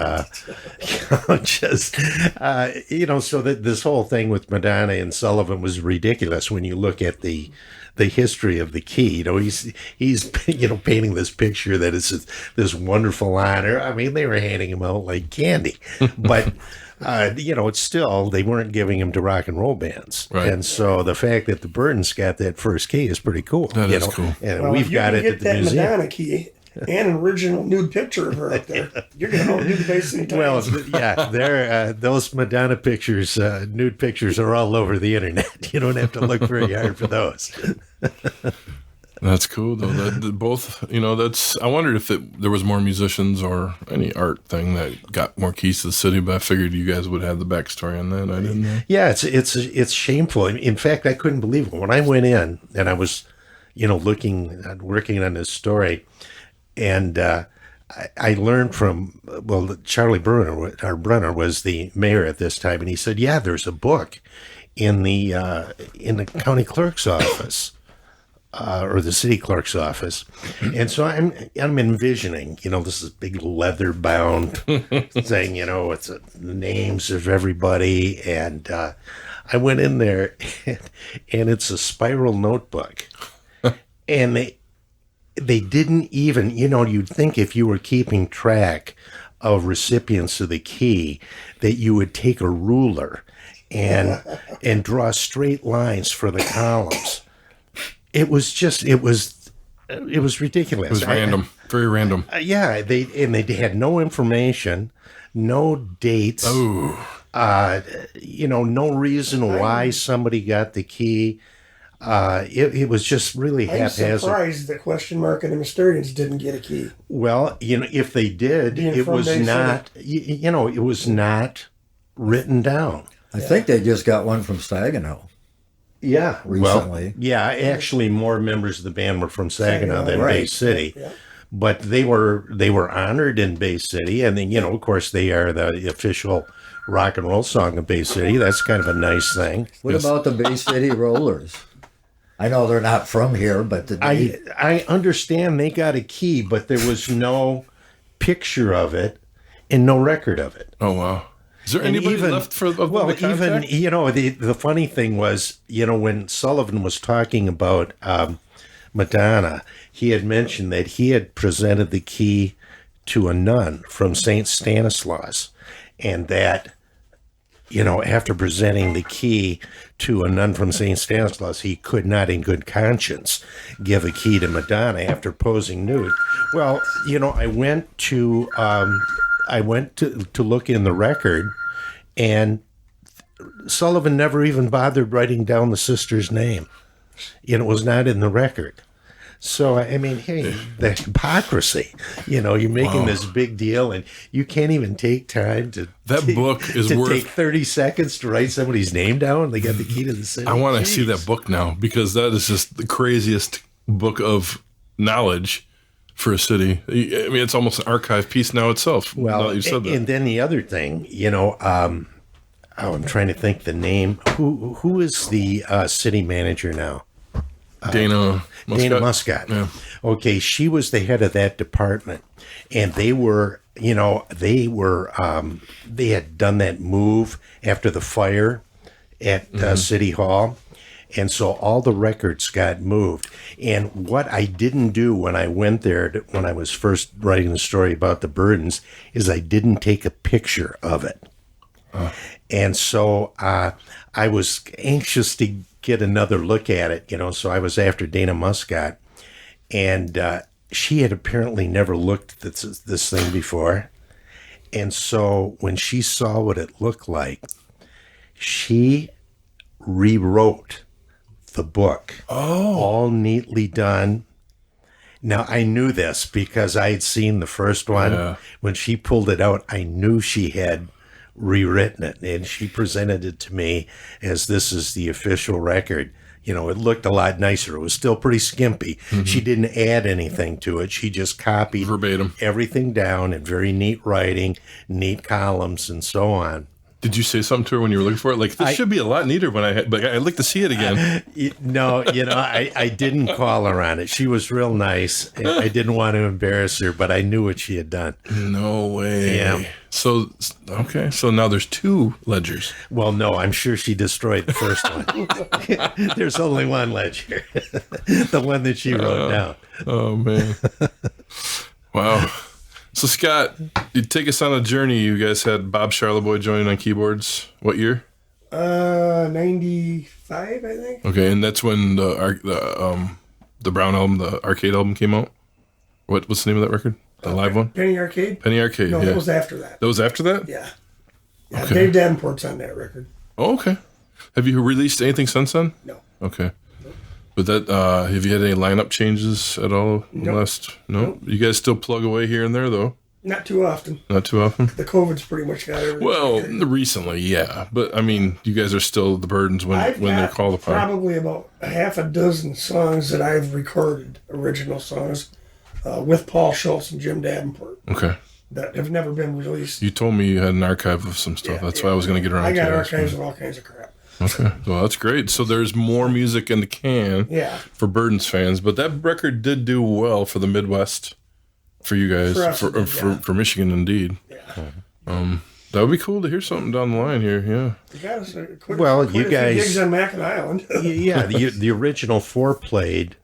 so that this whole thing with Madonna and Sullivan was ridiculous when you look at the history of the key. You know, he's painting this picture that it's this wonderful honor. I mean, they were handing him out like candy, but it's still, they weren't giving him to rock and roll bands. Right. And so the fact that the Burdons got that first key is pretty cool. That is cool. And we've got it at the museum. Madonna key and an original nude picture of her up there. You're going to do the Bay City Times. Well, yeah, those Madonna pictures, nude pictures, are all over the internet. You don't have to look very hard for those. That's cool, though. I wondered if there was more musicians or any art thing that got more keys to the city, but I figured you guys would have the backstory on that. I didn't know. Yeah, it's shameful. In fact, I couldn't believe it. When I went in and I was, working on this story, and I learned from, Charlie Brunner was the mayor at this time, and he said, yeah, there's a book in the county clerk's office. Or the city clerk's office. And so I'm envisioning, this is big leather bound thing, it's the names of everybody. And I went in there and it's a spiral notebook. And they didn't even, you'd think if you were keeping track of recipients of the key that you would take a ruler and draw straight lines for the columns. It was ridiculous. It was random, very random. They had no information, no dates. Oh, no reason why somebody got the key. It was just really haphazard. I'm surprised the question mark and the Mysterians didn't get a key. Well, if they did, it was not. It was not written down. I think they just got one from Saginaw. Yeah, recently. Well, yeah, actually, more members of the band were from Saginaw than Right. Bay City. Yeah. But they were honored in Bay City, and then of course, they are the official rock and roll song of Bay City. That's kind of a nice thing. What about the Bay City Rollers? I know they're not from here, but I understand they got a key, but there was no picture of it and no record of it. Oh wow! Is there And anybody even- left for of Well, the contact? even the funny thing was, when Sullivan was talking about Madonna, he had mentioned that he had presented the key to a nun from St. Stanislaus, and that, after presenting the key to a nun from St. Stanislaus, he could not in good conscience give a key to Madonna after posing nude. Well, I went to look in the record, and Sullivan never even bothered writing down the sister's name. It was not in the record. So, I mean, hey, the hypocrisy. You're making this big deal, and you can't even take time to book is to worth. take 30 seconds to write somebody's name down. They got the key to the city. I want to see that book now, because that is just the craziest book of knowledge for a city. I mean, it's almost an archive piece now itself. Now Well, that you said that. and then the other thing, I'm trying to think the name. Who is the city manager now? Dana Muscat. Yeah. Okay, she was the head of that department, and they had done that move after the fire at City Hall, and so all the records got moved. And what I didn't do when I went there, when I was first writing the story about the Burdons, is I didn't take a picture of it. And so I was anxious to get another look at it, so I was after Dana Muscat, and she had apparently never looked at this thing before. And so when she saw what it looked like, she rewrote the book. All neatly done. Now, I knew this because I had seen the first one. Yeah. When she pulled it out, I knew she had rewritten it, and she presented it to me as this is the official record. It looked a lot nicer. It was still pretty skimpy. She didn't add anything to it. She just copied Verbatim. everything down in very neat writing, neat columns, and so on. Did you say something to her when you were looking for it? Like, this should be a lot neater but I'd like to see it again. No, I didn't call her on it. She was real nice. I didn't want to embarrass her, but I knew what she had done. No way. Yeah. So, okay. So now there's two ledgers. Well, no, I'm sure she destroyed the first one. There's only one ledger, the one that she wrote down. Oh, man. Wow. So, Scott, you take us on a journey. You guys had Bob Charleboy join on keyboards. What year? 95, I think. Okay, and that's when the Brown album, the Arcade album, came out. What's the name of that record? The live one? Penny Arcade? Penny Arcade. No, yeah. that was after that. That was after that? Yeah. Yeah, Okay. Dave Davenport's on that record. Oh, okay. Have you released anything since then? No. Okay. But that, have you had any lineup changes at all? Nope. No. You guys still plug away here and there, though. Not too often. Not too often. The COVID's pretty much got everything. Well, recently, yeah. But I mean, you guys are still the Burdons when they're called upon. Probably about a half a dozen songs that I've recorded, original songs, with Paul Schultz and Jim Davenport Okay. that have never been released. You told me you had an archive of some stuff. That's why I was going to get around I to got it. archives of all kinds of crap. Okay. Well, that's great. So there's more music in the can Yeah. for Burdons fans, but that record did do well for the Midwest, for you guys, For us, for Michigan, indeed. Yeah. That would be cool to hear something down the line here. Yeah. We got us quite Well, a you few guys- gigs on Mackinac Island. Yeah, the original four played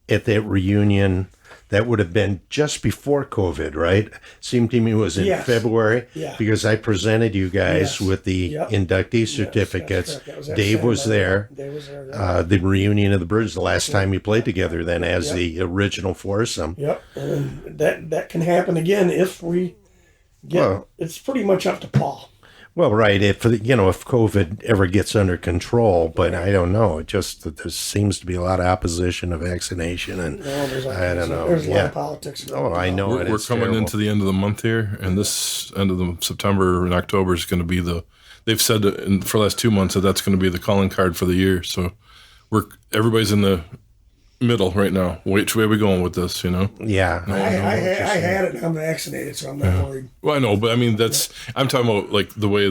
at that reunion. That would have been just before COVID, right? Seemed to me it was in Yes. February, Yeah. because I presented you guys Yes. with the Yep. inductee Yes, certificates. that's correct. That at Dave was Sandbar. there. Dave was there. Yeah. The reunion of the Birds, the last time we played together, then as the original foursome. Yep, and that can happen again if we get. Well- it's pretty much up to Paul. Well, right. If COVID ever gets under control, but I don't know. It just that there seems to be a lot of opposition of vaccination, and Well, there's all I kinds don't of- know. There's a lot Yeah. of politics. Oh, I know it. We're It's coming terrible. into the end of the month here, and this end of the September and October is going to be the they've said for the last 2 months that that's going to be the calling card for the year. So everybody's in the middle right now. Which way are we going with this, Yeah. I had it and I'm vaccinated, so I'm not worried. Well, I know, but I mean, I'm talking about like the way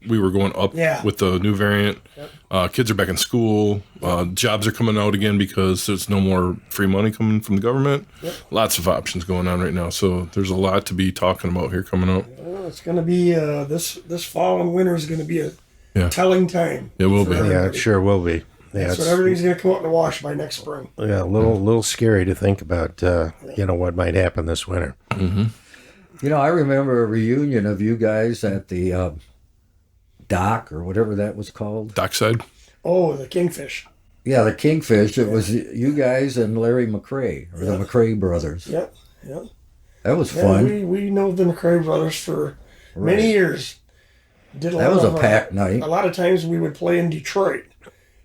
we were going up with the new variant. Yep. Kids are back in school. Jobs are coming out again because there's no more free money coming from the government. Yep. Lots of options going on right now. So there's a lot to be talking about here coming up. Well, it's going to be, this fall and winter is going to be a telling time. It will be. Yeah, it sure will be. Yeah, so everything's going to come out in the wash by next spring. Yeah, a little scary to think about, what might happen this winter. Mm-hmm. I remember a reunion of you guys at the dock or whatever that was called. Dockside? Oh, the Kingfish. Yeah, the Kingfish. It was you guys and Larry McRae, or the McRae brothers. Yep. That was fun. We know the McRae brothers for many years. That was a packed night. A lot of times we would play in Detroit.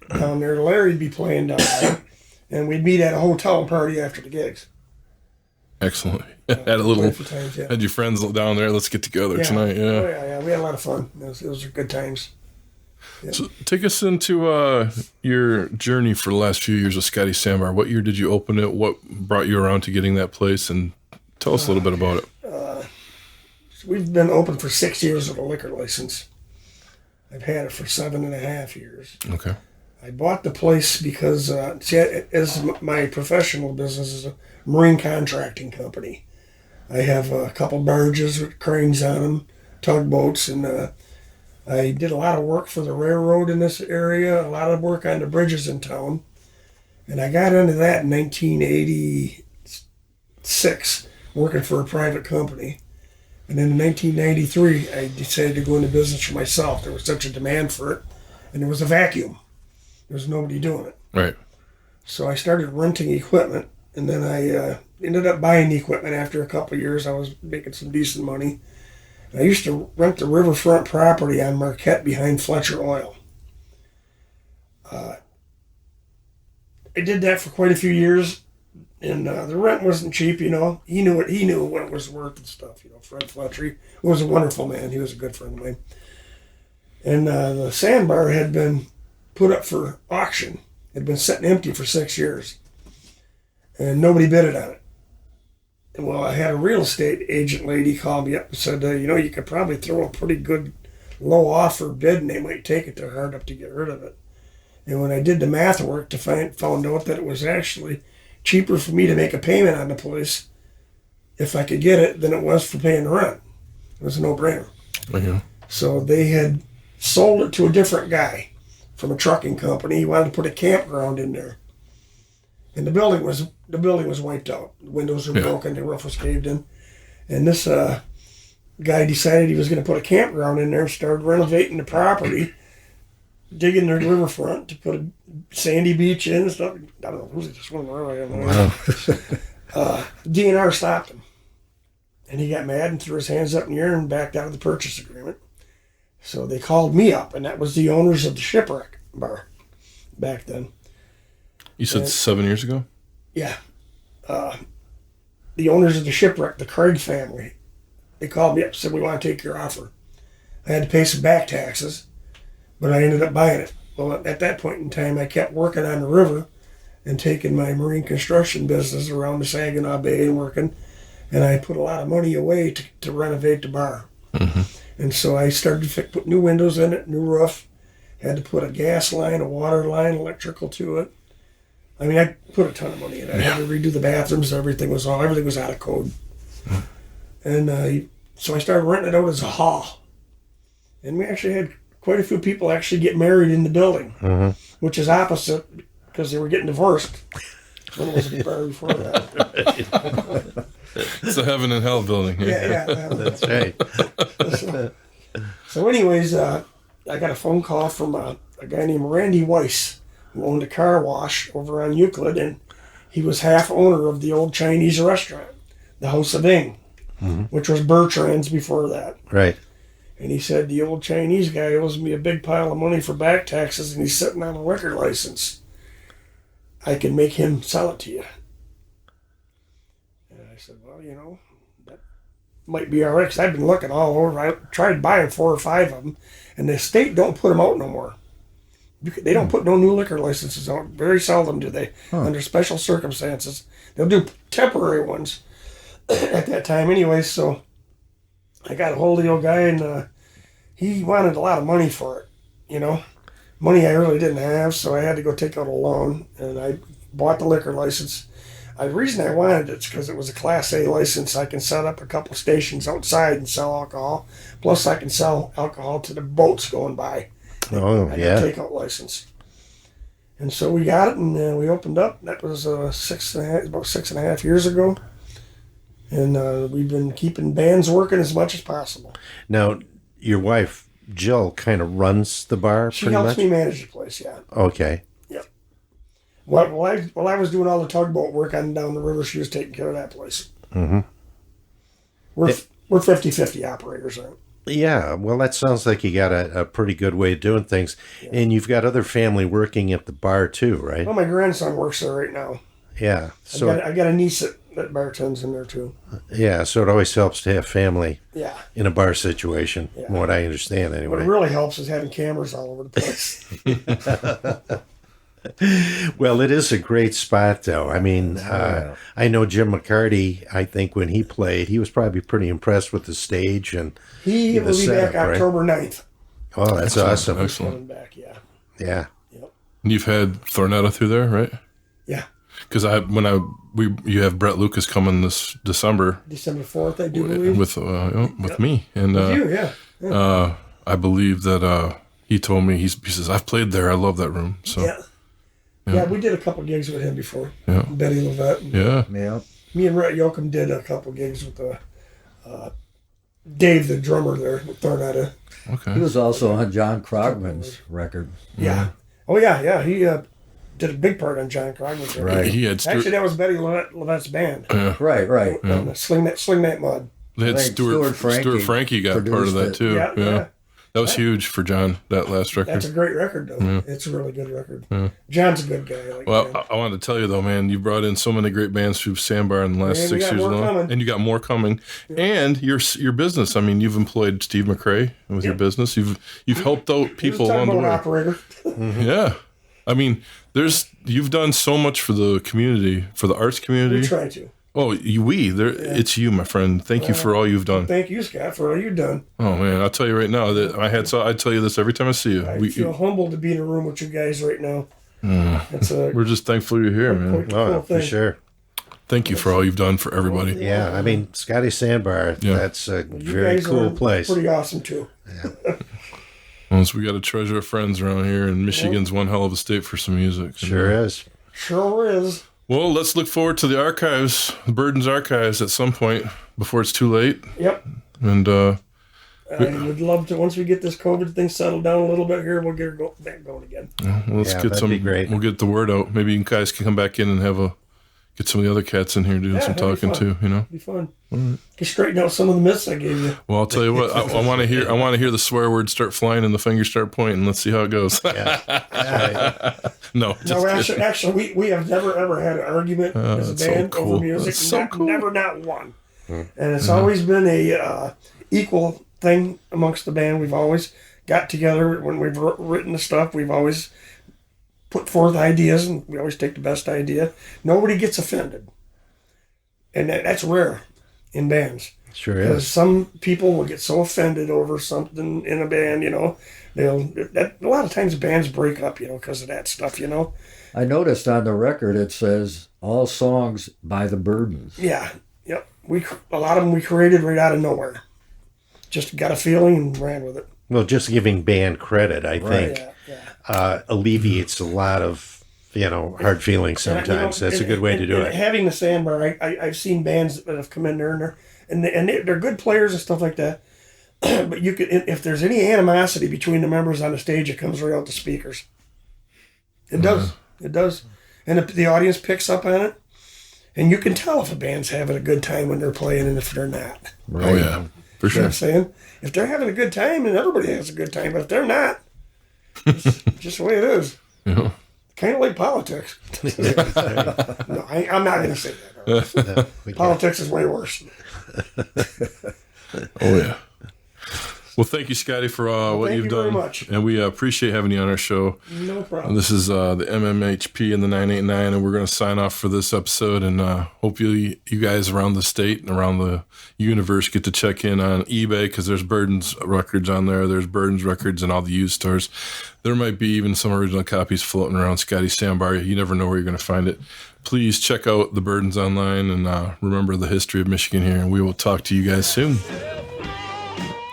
Down there, Larry'd be playing down there, and we'd meet at a hotel party after the gigs. Excellent. Had your friends down there. Let's get together tonight. Yeah. Oh, yeah. We had a lot of fun. Those were good times. Yeah. So take us into your journey for the last few years with Scotty Sandbar. What year did you open it? What brought you around to getting that place? And tell us a little bit about it. So we've been open for 6 years with a liquor license. I've had it for 7.5 years. Okay. I bought the place because, as my professional business is a marine contracting company. I have a couple barges with cranes on them, tugboats, and I did a lot of work for the railroad in this area, a lot of work on the bridges in town. And I got into that in 1986, working for a private company. And then in 1993, I decided to go into business for myself. There was such a demand for it, and there was a vacuum. There was nobody doing it. Right. So I started renting equipment, and then I ended up buying the equipment after a couple of years. I was making some decent money. And I used to rent the riverfront property on Marquette behind Fletcher Oil. I did that for quite a few years, and the rent wasn't cheap, He knew what it was worth and stuff, Fred Fletcher was a wonderful man. He was a good friend of mine. And the Sandbar had been put up for auction. It had been sitting empty for 6 years. And nobody bid it on it. And well, I had a real estate agent lady call me up and said, you could probably throw a pretty good low offer bid and they might take it. They're hard up to get rid of it. And when I did the math work found out that it was actually cheaper for me to make a payment on the place if I could get it than it was for paying the rent. It was a no-brainer. Mm-hmm. So they had sold it to a different guy from a trucking company. He wanted to put a campground in there. And the building was wiped out. The windows were broken, the roof was caved in. And this guy decided he was going to put a campground in there and started renovating the property, digging the riverfront to put a sandy beach in and stuff. I don't know, who's it just swimming around? I don't know. DNR stopped him. And he got mad and threw his hands up in the air and backed out of the purchase agreement. So they called me up, and that was the owners of the Shipwreck Bar back then. You said 7 years ago? Yeah. The owners of the Shipwreck, the Craig family, they called me up and said, we want to take your offer. I had to pay some back taxes, but I ended up buying it. Well, at that point in time, I kept working on the river and taking my marine construction business around the Saginaw Bay and working, and I put a lot of money away to renovate the bar. Mm-hmm. And so I started to put new windows in it, new roof, had to put a gas line, a water line, electrical to it. I mean, I put a ton of money in it. I had to redo the bathrooms. Everything was out of code. And so I started renting it out as a hall. And we actually had quite a few people actually get married in the building, which is opposite because they were getting divorced. When it was a bar before that. It's a heaven and hell building. Yeah, That's right. So anyways, I got a phone call from a guy named Randy Weiss, who owned a car wash over on Euclid, and he was half owner of the old Chinese restaurant, the House of Ing, which was Bertrand's before that. Right. And he said, the old Chinese guy owes me a big pile of money for back taxes, and he's sitting on a liquor license. I can make him sell it to you. And I said, well, might be all right, because I've been looking all over. I tried buying 4 or 5 of them, and the state don't put them out no more. They don't put no new liquor licenses out. Very seldom do they, under special circumstances. They'll do temporary ones at that time anyway. So I got a hold of the old guy, and he wanted a lot of money for it, you know. Money I really didn't have, so I had to go take out a loan, and I bought the liquor license. The reason I wanted it is because it was a Class A license. I can set up a couple stations outside and sell alcohol. Plus, I can sell alcohol to the boats going by. Oh, I yeah. got a takeout license. And so we got it, and we opened up. That was about 6.5 years ago. And we've been keeping bands working as much as possible. Now, your wife, Jill, kind of runs the bar She pretty helps much? me manage the place, yeah. Okay. Yep. While I was doing all the tugboat work on down the river, she was taking care of that place. Mm-hmm. We're 50-50 operators, aren't we? Yeah, well, that sounds like you got a pretty good way of doing things. Yeah. And you've got other family working at the bar, too, right? Well, my grandson works there right now. Yeah. So I got a niece that bartends in there, too. yeah, so it always helps to have family Yeah. in a bar situation, Yeah. from what I understand What anyway. really helps is having cameras all over the place. Well, it is a great spot, though. I mean, I know Jim McCarty, I think when he played, he was probably pretty impressed with the stage. And He The will be back setup, right? October 9th. oh, that's awesome. Excellent. Coming back, yeah. Yeah. Yep. And you've had Thornetta through there, right? Yeah. Because you have Brett Lucas coming this December December 4th, I do believe. with me, and With you, yeah. I believe that he told me he says I've played there. I love that room. So Yeah, we did a couple gigs with him before. Yeah. Betty Levette. And yeah, Yeah. me and Rhett Yoakum did a couple gigs with Dave, the drummer there, with Thornetta. He okay. was also on John Krogman's record. Yeah. Oh, yeah. He did a big part on John Crogman's record. Right. He had Actually, that was Betty Levette's band. Right, right. On the Sling That Mud. They had I think Stuart Stuart Frankie got part of produced that it. too. Yeah. That was huge for John. That last record. That's a great record, though. It's a really good record. John's a good guy. I like Well, him. I wanted to tell you though, man, you brought in so many great bands through Sandbar in the last And we 6 got years more alone, coming. and you got more coming. And your business. I mean, you've employed Steve McRae with your business. You've helped out He was people a along the tugboat way. operator. Yeah, I mean, you've done so much for the community, for the arts We community. try to. It's you, my friend. Thank you for all you've done. Thank you, Scott, for all you've done. Oh man, I'll tell you right now that I tell you this every time I see you. I feel humbled to be in a room with you guys right now. It's a We're just thankful you're here, man. quite Oh, cool for thing. sure. Thank you for all you've done for everybody. Yeah, I mean, Scotty Sandbar, Yeah. that's a You very guys cool are place. Pretty awesome, too. Once we got a treasure of friends around here, and Michigan's one hell of a state for some music. Sure is. Sure is. Well, let's look forward to the archives, the Burdons archives, at some point before it's too late. Yep. And I would love to, once we get this COVID thing settled down a little bit here, we'll get her back going again. let's Yeah, get that'd be great. We'll get the word out. Maybe you guys can come back in and get some of the other cats in here doing some that'd be talking fun. too. You know. Be fun. Can straighten out some of the myths I gave you. Well, I'll tell you what. I want to hear. I want to hear the swear words start flying and the fingers start pointing. Let's see how it goes. No, just No, kidding. actually, we have never ever had an argument as a that's so band cool. over music. That's so cool. Never, not one. And it's always been a equal thing amongst the band. We've always got together when we've written the stuff. We've always put forth ideas, and we always take the best idea. Nobody gets offended, and that's rare in bands. Sure Because is. some people will get so offended over something in a band, a lot of times bands break up, because of that stuff, I noticed on the record it says all songs by the Burdons. Yeah, yep. A lot of them we created right out of nowhere. Just got a feeling and ran with it. Well, just giving band credit, I think, Yeah. alleviates a lot of, hard feelings sometimes. That's a good way to do it. Having the Sandbar, I've seen bands that have come in there and they're good players and stuff like that. But you could, if there's any animosity between the members on the stage, it comes right out the speakers. It does. It does. And the audience picks up on it. And you can tell if a band's having a good time when they're playing and if they're not. Oh yeah, for You know sure. what I'm saying? If they're having a good time, then everybody has a good time. But if they're not, it's just the way it is. Yeah. Kind of like politics. No, I'm not going to say that. We can't- Politics is way worse. Oh, yeah. Well, thank you, Scotty, for what thank you've you very done. much. And we appreciate having you on our show. No problem. And this is the MMHP and the 989, and we're going to sign off for this episode. And hope you guys around the state and around the universe get to check in on eBay, because there's Burdons records on there. There's Burdons records in all the used stores. There might be even some original copies floating around Scotty Sandbar. You never know where you're going to find it. Please check out the Burdons online and remember the history of Michigan here. And we will talk to you guys soon.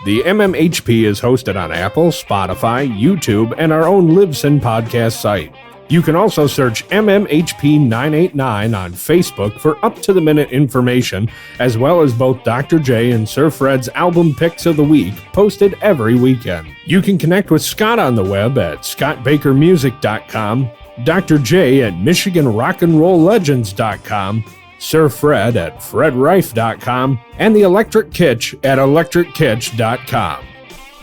The MMHP is hosted on Apple, Spotify, YouTube, and our own Libsyn podcast site. You can also search MMHP989 on Facebook for up-to-the-minute information, as well as both Dr. J and Sir Fred's album picks of the week, posted every weekend. You can connect with Scott on the web at scottbakermusic.com, Dr. J at michiganrockandrolllegends.com, Sir Fred at fredrife.com, and the Electric Kitsch at electrickitch.com.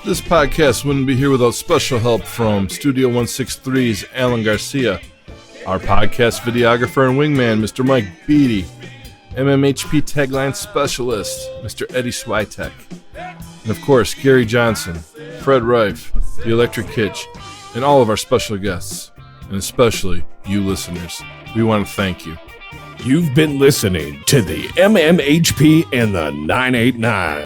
This podcast wouldn't be here without special help from Studio 163's Alan Garcia, our podcast videographer and wingman, Mr. Mike Beatty, MMHP tagline specialist, Mr. Eddie Switek, and of course, Gary Johnson, Fred Rife, the Electric Kitsch, and all of our special guests, and especially you listeners. We want to thank you. You've been listening to the MMHP and the 989.